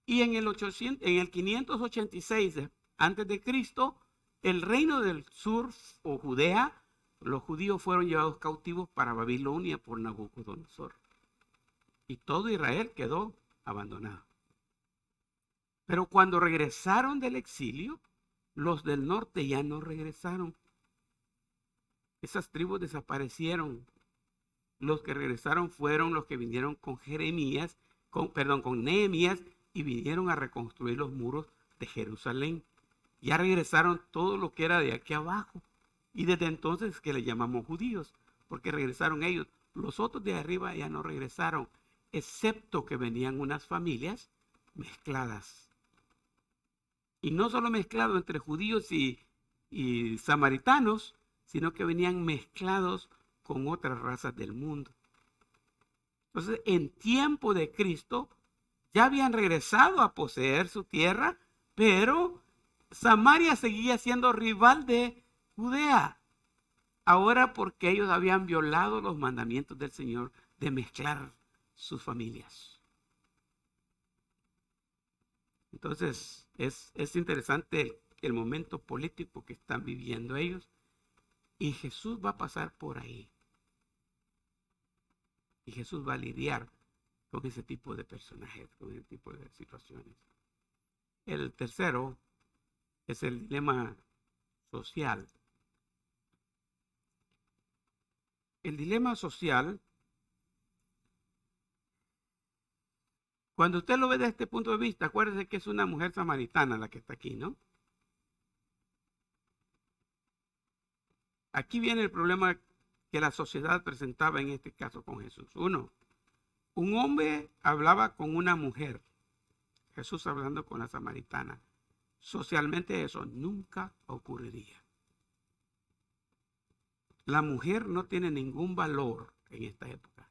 Y en el 586 antes de Cristo, el reino del sur o Judea, los judíos fueron llevados cautivos para Babilonia por Nabucodonosor. Y todo Israel quedó abandonado. Pero cuando regresaron del exilio, los del norte ya no regresaron. Esas tribus desaparecieron. Los que regresaron fueron los que vinieron con Nehemías y vinieron a reconstruir los muros de Jerusalén. Ya regresaron todo lo que era de aquí abajo. Y desde entonces que le llamamos judíos, porque regresaron ellos. Los otros de arriba ya no regresaron, excepto que venían unas familias mezcladas. Y no solo mezclados entre judíos y samaritanos, sino que venían mezclados con otras razas del mundo. Entonces, en tiempo de Cristo, ya habían regresado a poseer su tierra, pero Samaria seguía siendo rival de Judea. Ahora porque ellos habían violado los mandamientos del Señor de mezclar sus familias. Entonces, es interesante el momento político que están viviendo ellos. Y Jesús va a pasar por ahí. Y Jesús va a lidiar con ese tipo de personajes, con ese tipo de situaciones. El tercero es el dilema social. El dilema social, cuando usted lo ve desde este punto de vista, acuérdese que es una mujer samaritana la que está aquí, ¿no? Aquí viene el problema que la sociedad presentaba en este caso con Jesús. Uno, un hombre hablaba con una mujer. Jesús hablando con la samaritana. Socialmente eso nunca ocurriría. La mujer no tiene ningún valor en esta época.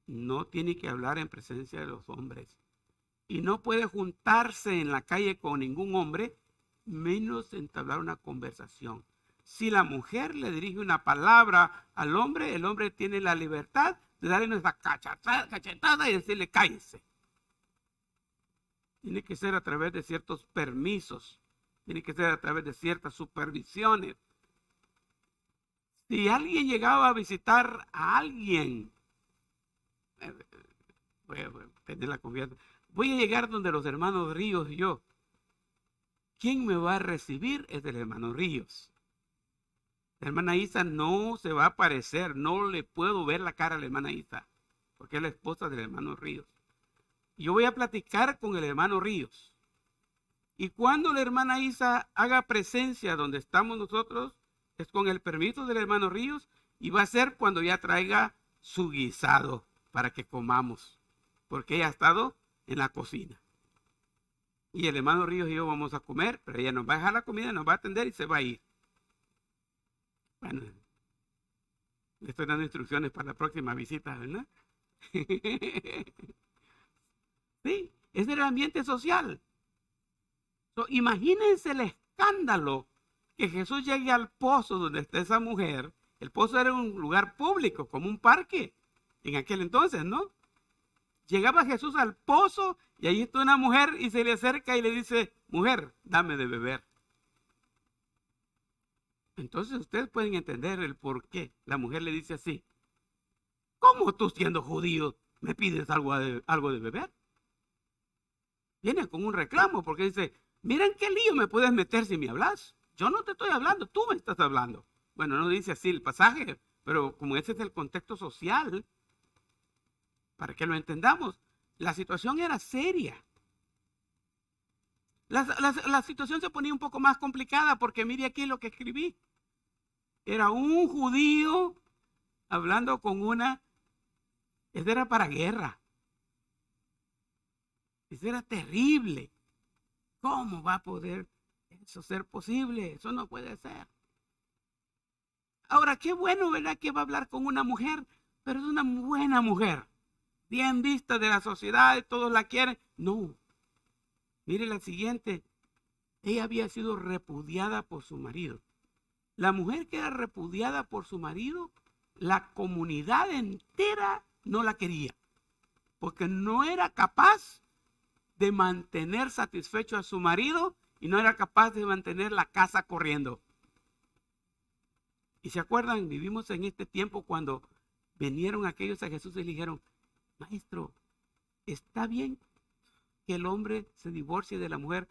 No tiene que hablar en presencia de los hombres. Y no puede juntarse en la calle con ningún hombre, menos entablar una conversación. Si la mujer le dirige una palabra al hombre, el hombre tiene la libertad de darle una cachetada y decirle cállese. Tiene que ser a través de ciertos permisos. Tiene que ser a través de ciertas supervisiones. Si alguien llegaba a visitar a alguien, voy a tener la confianza. Voy a llegar donde los hermanos Ríos y yo. ¿Quién me va a recibir? Es el hermano Ríos. La hermana Isa no se va a aparecer. No le puedo ver la cara a la hermana Isa, porque es la esposa del hermano Ríos. Yo voy a platicar con el hermano Ríos. Y cuando la hermana Isa haga presencia donde estamos nosotros, es con el permiso del hermano Ríos, y va a ser cuando ya traiga su guisado para que comamos, porque ella ha estado en la cocina. Y el hermano Ríos y yo vamos a comer, pero ella nos va a dejar la comida, nos va a atender y se va a ir. Bueno, le estoy dando instrucciones para la próxima visita, ¿verdad? Sí, es el ambiente social. Imagínense el escándalo que Jesús llegue al pozo donde está esa mujer. El pozo era un lugar público, como un parque en aquel entonces, ¿no? Llegaba Jesús al pozo y ahí está una mujer y se le acerca y le dice, mujer, dame de beber. Entonces ustedes pueden entender el por qué la mujer le dice así. ¿Cómo tú siendo judío me pides algo de beber? Viene con un reclamo porque dice, miren qué lío me puedes meter si me hablas. Yo no te estoy hablando, tú me estás hablando. Bueno, no dice así el pasaje, pero como ese es el contexto social, para que lo entendamos, la situación era seria. La situación se ponía un poco más complicada porque mire aquí lo que escribí. Era un judío hablando con una, eso era para guerra. Eso era terrible. ¿Cómo va a poder eso ser posible? Eso no puede ser. Ahora, qué bueno, ¿verdad? Que va a hablar con una mujer, pero es una buena mujer. Bien vista de la sociedad, todos la quieren. No. Mire la siguiente. Ella había sido repudiada por su marido. La mujer que era repudiada por su marido, la comunidad entera no la quería, porque no era capaz de mantener satisfecho a su marido y no era capaz de mantener la casa corriendo. Y se acuerdan, vivimos en este tiempo cuando vinieron aquellos a Jesús y le dijeron, maestro, ¿está bien que el hombre se divorcie de la mujer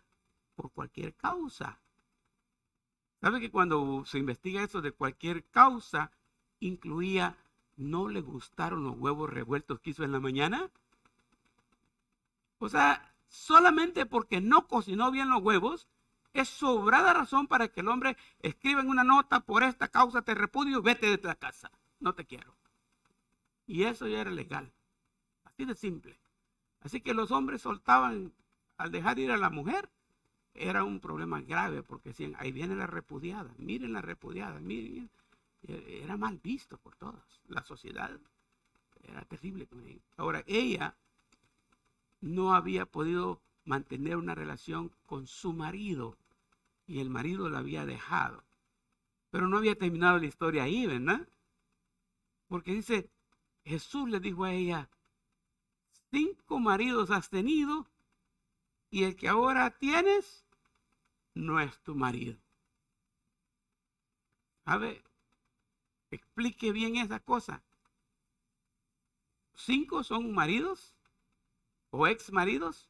por cualquier causa? ¿Sabe que cuando se investiga eso de cualquier causa, incluía no le gustaron los huevos revueltos que hizo en la mañana? O sea, solamente porque no cocinó bien los huevos, es sobrada razón para que el hombre escriba en una nota, por esta causa te repudio, vete de la casa, no te quiero. Y eso ya era legal, así de simple. Así que los hombres soltaban al dejar ir a la mujer. Era un problema grave porque decían, ahí viene la repudiada, miren la repudiada, miren. Era mal visto por todos. La sociedad era terrible con ella. Ahora, ella no había podido mantener una relación con su marido y el marido la había dejado. Pero no había terminado la historia ahí, ¿verdad? Porque dice, Jesús le dijo a ella, 5 maridos has tenido y el que ahora tienes no es tu marido. ¿Sabe? Explique bien esa cosa. 5 son maridos o ex maridos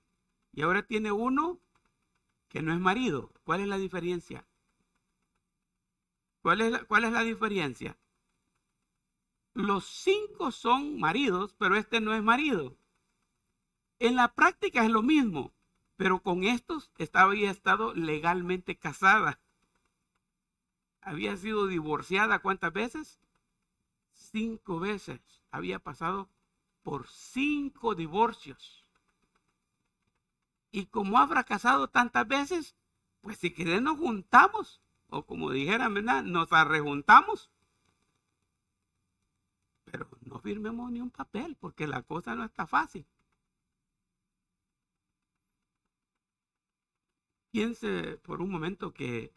y ahora tiene uno que no es marido. ¿Cuál es la diferencia? ¿Cuál es la diferencia? Los 5 son maridos, pero este no es marido. En la práctica es lo mismo, pero con estos había estado legalmente casada. Había sido divorciada ¿cuántas veces? 5 veces. Había pasado por 5 divorcios. Y como ha fracasado tantas veces, pues si querés nos juntamos, o como dijeran, ¿verdad? Nos arrejuntamos. Pero no firmemos ni un papel, porque la cosa no está fácil. Piense por un momento que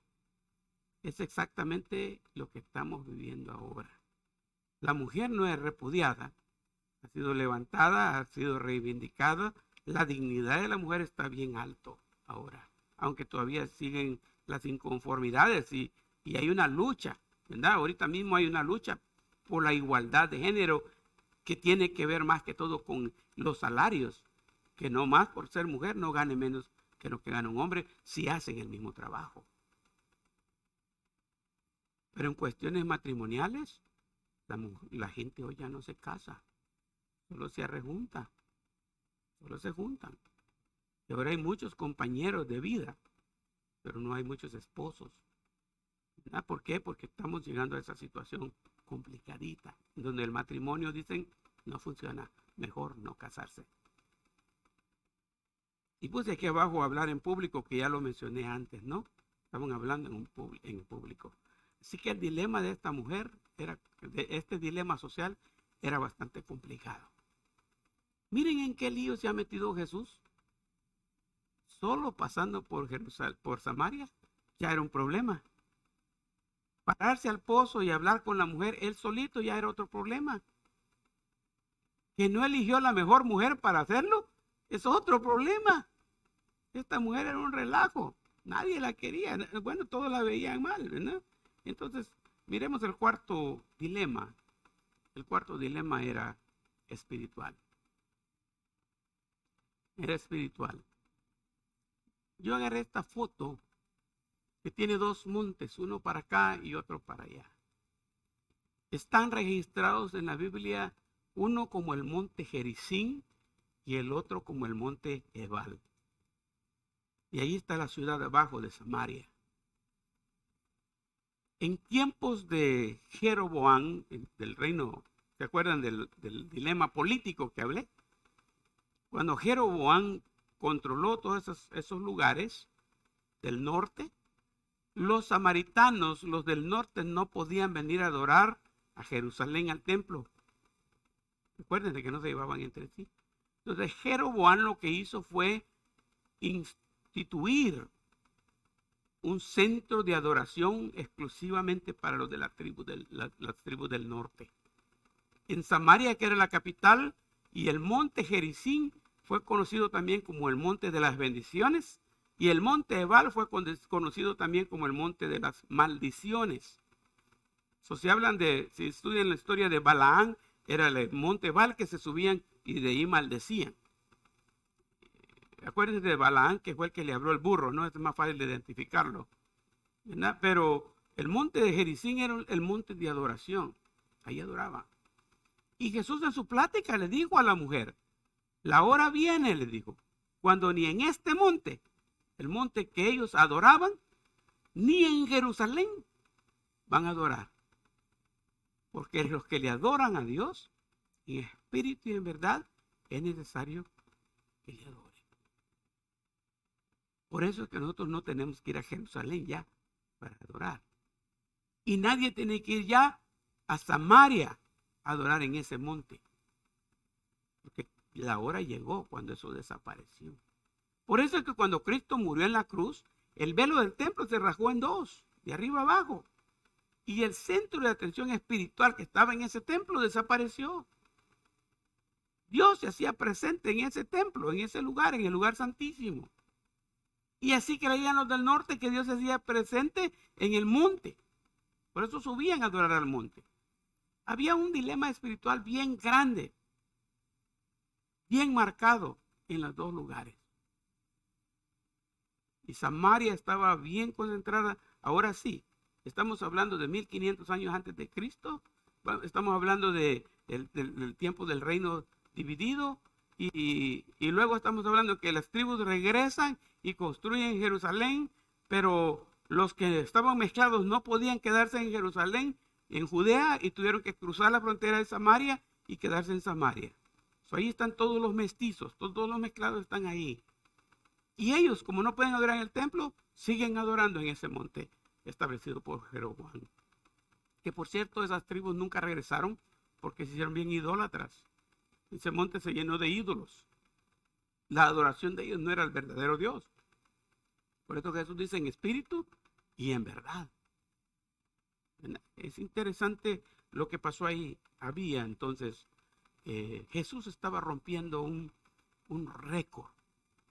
es exactamente lo que estamos viviendo ahora. La mujer no es repudiada, ha sido levantada, ha sido reivindicada. La dignidad de la mujer está bien alto ahora, aunque todavía siguen las inconformidades y hay una lucha, ¿verdad? Ahorita mismo hay una lucha por la igualdad de género que tiene que ver más que todo con los salarios, que no más por ser mujer no gane menos que lo que gana un hombre si hacen el mismo trabajo. Pero en cuestiones matrimoniales, la gente hoy ya no se casa, solo se arrejunta, solo se juntan. Y ahora hay muchos compañeros de vida, pero no hay muchos esposos. ¿Verdad? ¿Por qué? Porque estamos llegando a esa situación complicadita, donde el matrimonio, dicen, no funciona, mejor no casarse. Y puse aquí abajo hablar en público, que ya lo mencioné antes, ¿no? Estaban hablando en público. Así que el dilema de esta mujer, este dilema social, era bastante complicado. Miren en qué lío se ha metido Jesús. Solo pasando por Samaria, ya era un problema. Pararse al pozo y hablar con la mujer, él solito, ya era otro problema. Que no eligió la mejor mujer para hacerlo, es otro problema. Esta mujer era un relajo, nadie la quería, bueno, todos la veían mal, ¿verdad? Entonces, miremos el cuarto dilema. El cuarto dilema era espiritual. Era espiritual. Yo agarré esta foto que tiene 2 montes, uno para acá y otro para allá. Están registrados en la Biblia uno como el monte Gerizim y el otro como el monte Ebal. Y ahí está la ciudad de abajo de Samaria. En tiempos de Jeroboam, del reino, ¿se acuerdan del dilema político que hablé? Cuando Jeroboam controló todos esos lugares del norte, los samaritanos, los del norte, no podían venir a adorar a Jerusalén, al templo. Recuerden de que no se llevaban entre sí. Entonces Jeroboam lo que hizo fue instituir un centro de adoración exclusivamente para los de las tribus del norte. En Samaria, que era la capital, y el monte Gerizim fue conocido también como el monte de las bendiciones, y el monte Ebal fue conocido también como el monte de las maldiciones. Si estudian la historia de Balaán, era el monte Ebal que se subían y de ahí maldecían. Acuérdense de Balaán, que fue el que le habló el burro, ¿no? Es más fácil de identificarlo, ¿verdad? Pero el monte de Gerizim era el monte de adoración. Ahí adoraba. Y Jesús en su plática le dijo a la mujer, la hora viene, le dijo, cuando ni en este monte, el monte que ellos adoraban, ni en Jerusalén van a adorar. Porque los que le adoran a Dios, en espíritu y en verdad, es necesario que le adoren. Por eso es que nosotros no tenemos que ir a Jerusalén ya para adorar. Y nadie tiene que ir ya a Samaria a adorar en ese monte. Porque la hora llegó cuando eso desapareció. Por eso es que cuando Cristo murió en la cruz, el velo del templo se rasgó en dos, de arriba abajo. Y el centro de atención espiritual que estaba en ese templo desapareció. Dios se hacía presente en ese templo, en ese lugar, en el lugar santísimo. Y así creían los del norte que Dios se hacía presente en el monte. Por eso subían a adorar al monte. Había un dilema espiritual bien grande, bien marcado en los dos lugares. Y Samaria estaba bien concentrada. Ahora sí, estamos hablando de 1500 años antes de Cristo. Estamos hablando del tiempo del reino dividido. Y luego estamos hablando que las tribus regresan y construyen Jerusalén, pero los que estaban mezclados no podían quedarse en Jerusalén, en Judea, y tuvieron que cruzar la frontera de Samaria y quedarse en Samaria. Ahí están todos los mestizos, todos los mezclados están ahí. Y ellos, como no pueden adorar en el templo, siguen adorando en ese monte establecido por Jeroboam. Que por cierto, esas tribus nunca regresaron porque se hicieron bien idólatras. Ese monte se llenó de ídolos. La adoración de ellos no era el verdadero Dios. Por eso Jesús dice en espíritu y en verdad. Es interesante lo que pasó ahí. Había entonces, Jesús estaba rompiendo un récord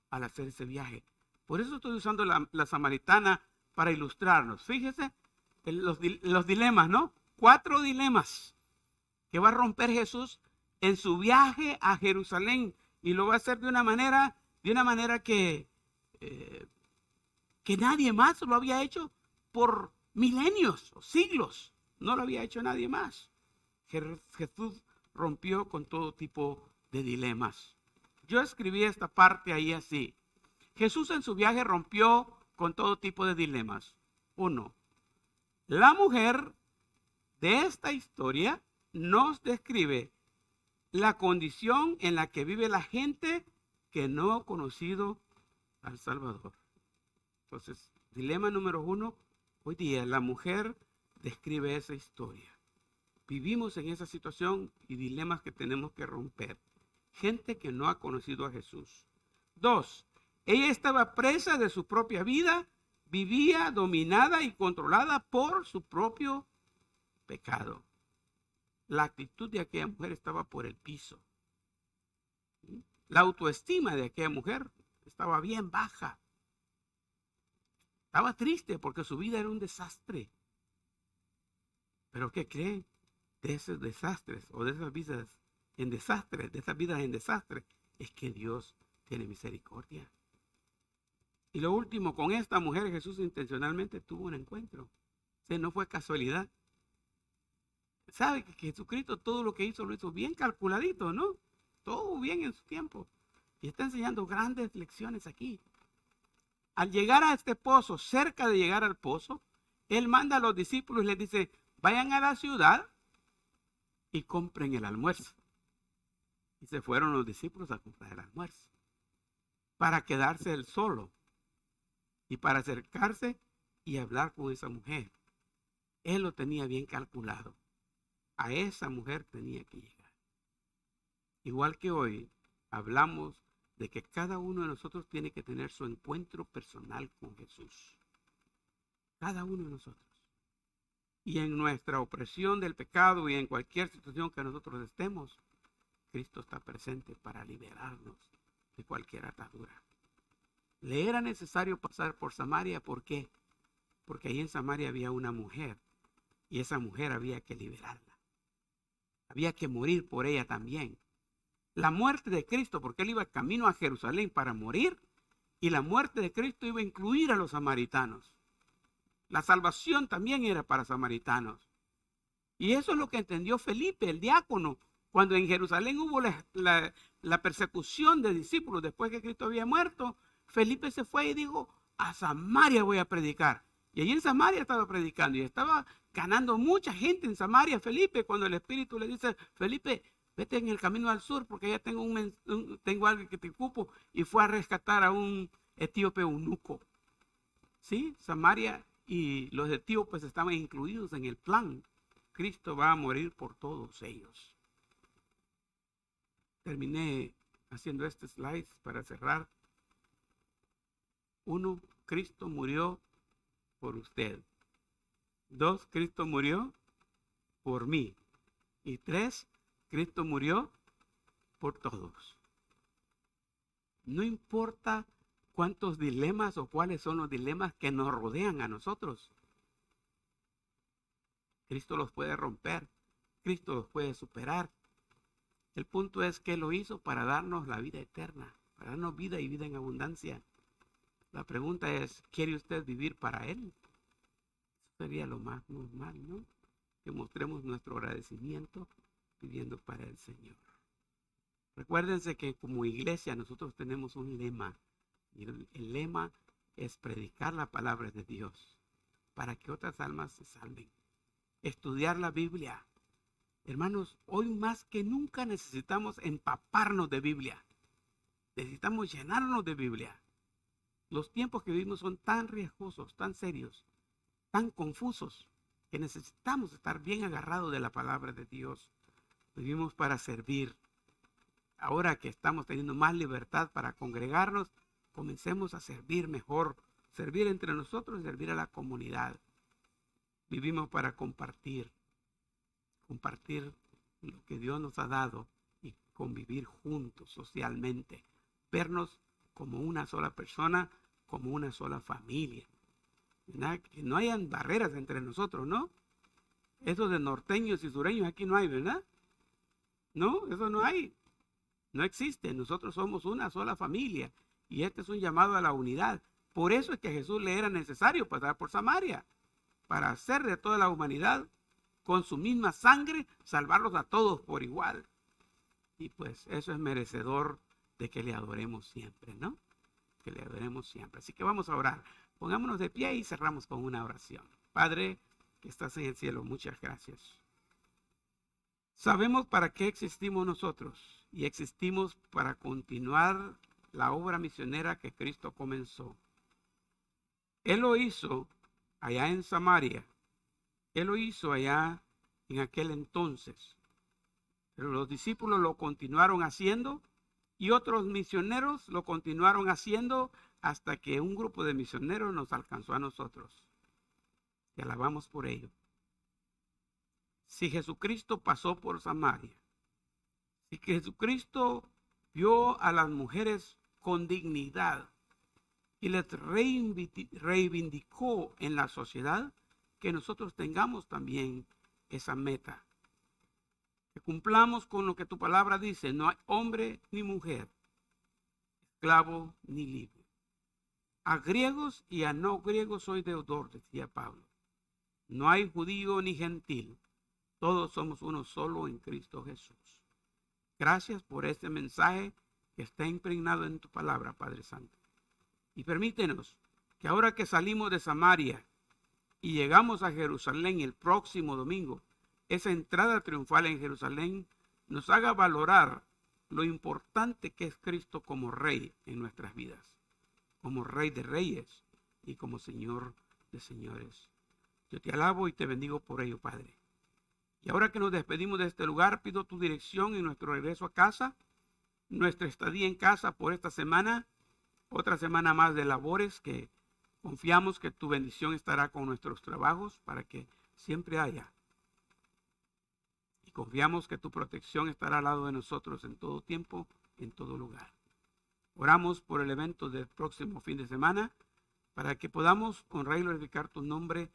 al hacer ese viaje. Por eso estoy usando la samaritana para ilustrarnos. Fíjese los dilemas, ¿no? 4 dilemas que va a romper Jesús en su viaje a Jerusalén, y lo va a hacer de una manera que nadie más lo había hecho por milenios o siglos. No lo había hecho nadie más. Jesús rompió con todo tipo de dilemas. Yo escribí esta parte ahí así. Jesús en su viaje rompió con todo tipo de dilemas. 1. La mujer de esta historia nos describe la condición en la que vive la gente que no ha conocido al Salvador. Entonces, dilema número 1, hoy día la mujer describe esa historia. Vivimos en esa situación y dilemas que tenemos que romper. Gente que no ha conocido a Jesús. 2, ella estaba presa de su propia vida, vivía dominada y controlada por su propio pecado. La actitud de aquella mujer estaba por el piso. La autoestima de aquella mujer estaba bien baja. Estaba triste porque su vida era un desastre. Pero ¿qué creen? De esos desastres o de esas vidas en desastre, es que Dios tiene misericordia. Y lo último, con esta mujer Jesús intencionalmente tuvo un encuentro. O sea, no fue casualidad. Sabe que Jesucristo todo lo que hizo lo hizo bien calculadito, ¿no? Todo bien en su tiempo. Y está enseñando grandes lecciones aquí. Al llegar a este pozo, cerca de llegar al pozo, él manda a los discípulos y les dice, vayan a la ciudad y compren el almuerzo. Y se fueron los discípulos a comprar el almuerzo para quedarse él solo y para acercarse y hablar con esa mujer. Él lo tenía bien calculado. A esa mujer tenía que llegar. Igual que hoy hablamos de que cada uno de nosotros tiene que tener su encuentro personal con Jesús. Cada uno de nosotros. Y en nuestra opresión del pecado y en cualquier situación que nosotros estemos, Cristo está presente para liberarnos de cualquier atadura. Le era necesario pasar por Samaria. ¿Por qué? Porque ahí en Samaria había una mujer y esa mujer había que liberarla. Había que morir por ella también. La muerte de Cristo, porque él iba camino a Jerusalén para morir, y la muerte de Cristo iba a incluir a los samaritanos. La salvación también era para samaritanos. Y eso es lo que entendió Felipe, el diácono, cuando en Jerusalén hubo la persecución de discípulos después que Cristo había muerto. Felipe se fue y dijo, a Samaria voy a predicar. Y allí en Samaria estaba predicando y estaba ganando mucha gente en Samaria, Felipe, cuando el Espíritu le dice, Felipe, vete en el camino al sur porque ya tengo algo que te ocupo. Y fue a rescatar a un etíope eunuco. Sí, Samaria y los etíopes estaban incluidos en el plan. Cristo va a morir por todos ellos. Terminé haciendo este slide para cerrar. 1, Cristo murió por usted. 2, Cristo murió por mí. Y 3, Cristo murió por todos. No importa cuántos dilemas o cuáles son los dilemas que nos rodean a nosotros. Cristo los puede romper. Cristo los puede superar. El punto es que lo hizo para darnos la vida eterna, para darnos vida y vida en abundancia. La pregunta es, ¿quiere usted vivir para Él? Eso sería lo más normal, ¿no? Que mostremos nuestro agradecimiento viviendo para el Señor. Recuérdense que como iglesia nosotros tenemos un lema. Y el lema es predicar la palabra de Dios para que otras almas se salven. Estudiar la Biblia. Hermanos, hoy más que nunca necesitamos empaparnos de Biblia. Necesitamos llenarnos de Biblia. Los tiempos que vivimos son tan riesgosos, tan serios, tan confusos, que necesitamos estar bien agarrados de la palabra de Dios. Vivimos para servir. Ahora que estamos teniendo más libertad para congregarnos, comencemos a servir mejor, servir entre nosotros y servir a la comunidad. Vivimos para compartir lo que Dios nos ha dado y convivir juntos socialmente, vernos como una sola persona, como una sola familia. ¿Verdad? Que no hayan barreras entre nosotros, ¿no? Eso de norteños y sureños aquí no hay, ¿verdad? No, eso no hay. No existe. Nosotros somos una sola familia y este es un llamado a la unidad. Por eso es que a Jesús le era necesario pasar por Samaria, para hacer de toda la humanidad con su misma sangre, salvarlos a todos por igual. Y pues eso es merecedor de que le adoremos siempre, ¿no? Que le adoremos siempre. Así que vamos a orar. Pongámonos de pie y cerramos con una oración. Padre, que estás en el cielo, muchas gracias. Sabemos para qué existimos nosotros y existimos para continuar la obra misionera que Cristo comenzó. Él lo hizo allá en Samaria. Él lo hizo allá en aquel entonces. Pero los discípulos lo continuaron haciendo y otros misioneros lo continuaron haciendo hasta que un grupo de misioneros nos alcanzó a nosotros. Te alabamos por ello. Si Jesucristo pasó por Samaria, si Jesucristo vio a las mujeres con dignidad y les reivindicó en la sociedad, que nosotros tengamos también esa meta. Que cumplamos con lo que tu palabra dice, no hay hombre ni mujer, esclavo ni libre. A griegos y a no griegos soy deudor, decía Pablo. No hay judío ni gentil, todos somos uno solo en Cristo Jesús. Gracias por este mensaje que está impregnado en tu palabra, Padre Santo. Y permítenos que ahora que salimos de Samaria y llegamos a Jerusalén el próximo domingo, esa entrada triunfal en Jerusalén nos haga valorar lo importante que es Cristo como Rey en nuestras vidas, como Rey de Reyes y como Señor de Señores. Yo te alabo y te bendigo por ello, Padre. Y ahora que nos despedimos de este lugar, pido tu dirección en nuestro regreso a casa, nuestra estadía en casa por esta semana, otra semana más de labores que confiamos que tu bendición estará con nuestros trabajos para que siempre haya. Y confiamos que tu protección estará al lado de nosotros en todo tiempo, en todo lugar. Oramos por el evento del próximo fin de semana para que podamos honrar y glorificar tu nombre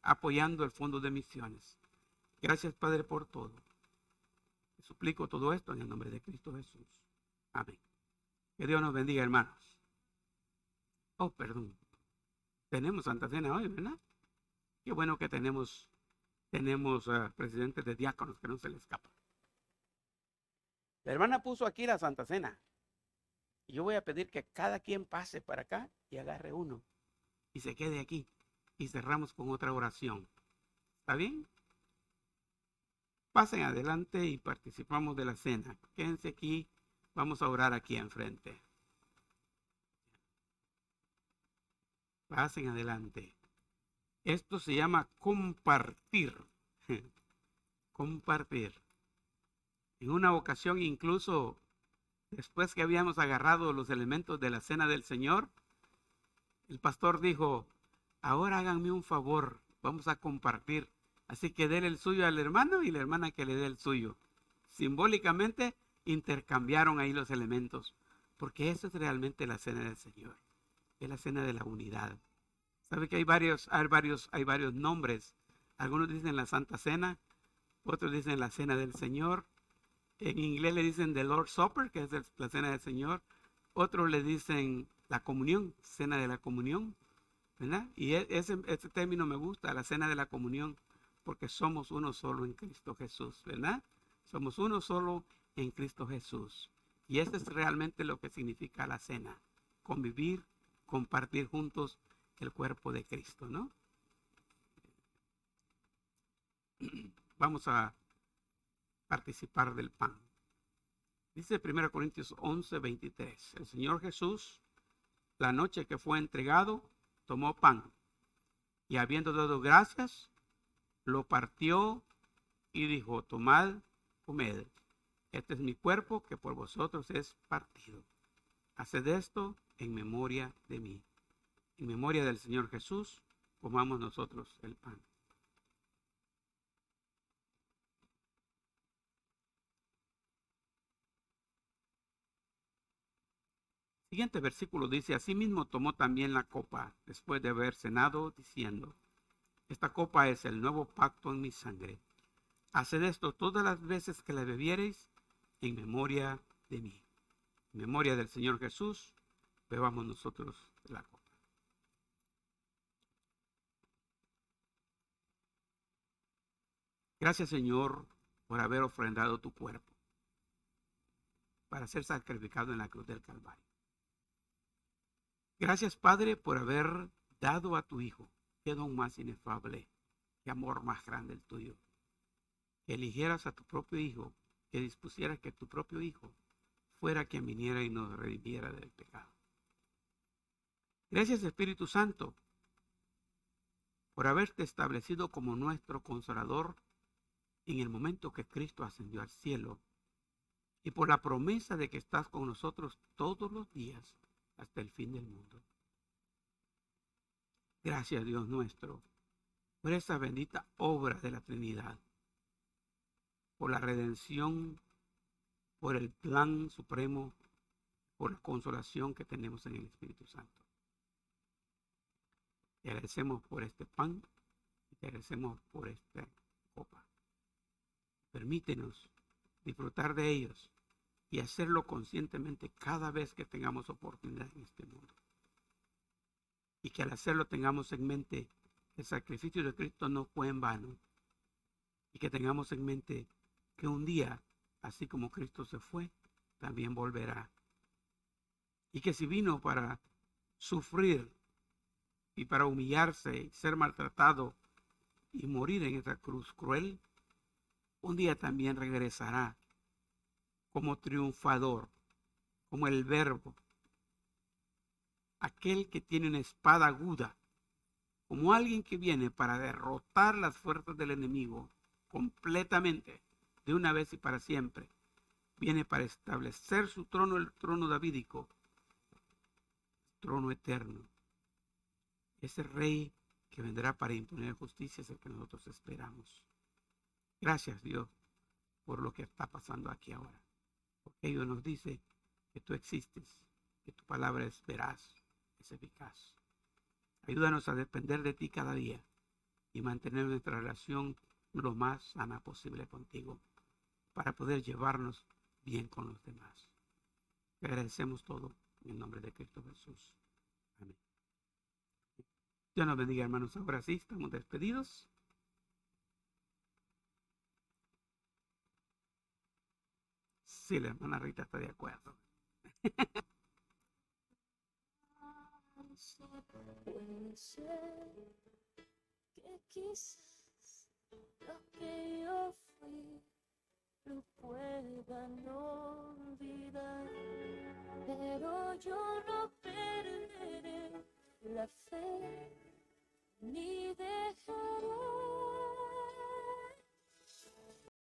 apoyando el Fondo de Misiones. Gracias, Padre, por todo. Te suplico todo esto en el nombre de Cristo Jesús. Amén. Que Dios nos bendiga, hermanos. Oh, perdón. Tenemos Santa Cena hoy, ¿verdad? Qué bueno que tenemos presidentes de diáconos, que no se les escapa. La hermana puso aquí la Santa Cena. Y yo voy a pedir que cada quien pase para acá y agarre uno. Y se quede aquí. Y cerramos con otra oración. ¿Está bien? Pasen adelante y participamos de la cena. Quédense aquí. Vamos a orar aquí enfrente. Pasen adelante. Esto se llama compartir. Compartir. En una ocasión, incluso después que habíamos agarrado los elementos de la cena del Señor, el pastor dijo, ahora háganme un favor, vamos a compartir. Así que déle el suyo al hermano y la hermana que le dé el suyo. Simbólicamente intercambiaron ahí los elementos, porque eso es realmente la cena del Señor. Es la cena de la unidad. ¿Sabe que hay varios nombres? Algunos dicen la Santa Cena, otros dicen la Cena del Señor. En inglés le dicen the Lord's Supper, que es la Cena del Señor. Otros le dicen la comunión, Cena de la Comunión, ¿verdad? Y ese término me gusta, la Cena de la Comunión, porque somos uno solo en Cristo Jesús, ¿verdad? Somos uno solo en Cristo Jesús. Y eso es realmente lo que significa la cena. Convivir, compartir juntos el cuerpo de Cristo, ¿no? Vamos a participar del pan. Dice 1 Corintios 11:23. El Señor Jesús, la noche que fue entregado, tomó pan y habiendo dado gracias, lo partió y dijo, tomad, comed. Este es mi cuerpo que por vosotros es partido. Haced esto en memoria de mí. En memoria del Señor Jesús, comamos nosotros el pan. Siguiente versículo dice, asimismo tomó también la copa después de haber cenado, diciendo, esta copa es el nuevo pacto en mi sangre. Haced esto todas las veces que la bebiereis en memoria de mí. En memoria del Señor Jesús, bebamos nosotros la copa. Gracias, Señor, por haber ofrendado tu cuerpo para ser sacrificado en la cruz del Calvario. Gracias, Padre, por haber dado a tu Hijo. Qué don más inefable, qué amor más grande el tuyo. Que eligieras a tu propio Hijo, que dispusieras que tu propio Hijo fuera quien viniera y nos redimiera del pecado. Gracias, Espíritu Santo, por haberte establecido como nuestro consolador en el momento que Cristo ascendió al cielo y por la promesa de que estás con nosotros todos los días hasta el fin del mundo. Gracias, Dios nuestro, por esa bendita obra de la Trinidad, por la redención, por el plan supremo, por la consolación que tenemos en el Espíritu Santo. Te agradecemos por este pan y te agradecemos por esta copa. Permítenos disfrutar de ellos y hacerlo conscientemente cada vez que tengamos oportunidad en este mundo. Y que al hacerlo tengamos en mente que el sacrificio de Cristo no fue en vano. Y que tengamos en mente que un día, así como Cristo se fue, también volverá. Y que si vino para sufrir y para humillarse y ser maltratado y morir en esa cruz cruel, un día también regresará como triunfador, como el Verbo, aquel que tiene una espada aguda, como alguien que viene para derrotar las fuerzas del enemigo completamente, de una vez y para siempre. Viene para establecer su trono, el trono davídico, trono eterno. Ese rey que vendrá para imponer justicia es el que nosotros esperamos. Gracias, Dios, por lo que está pasando aquí ahora. Porque Dios nos dice que tú existes, que tu palabra es veraz, es eficaz. Ayúdanos a depender de ti cada día y mantener nuestra relación lo más sana posible contigo para poder llevarnos bien con los demás. Te agradecemos todo en el nombre de Cristo Jesús. Amén. Dios nos bendiga, hermanos. Ahora sí, estamos despedidos. Sí, la hermana Rita está de acuerdo.
Puede ser que quizás lo que yo fui lo puedan olvidar, pero yo no perderé la fe ni dejaré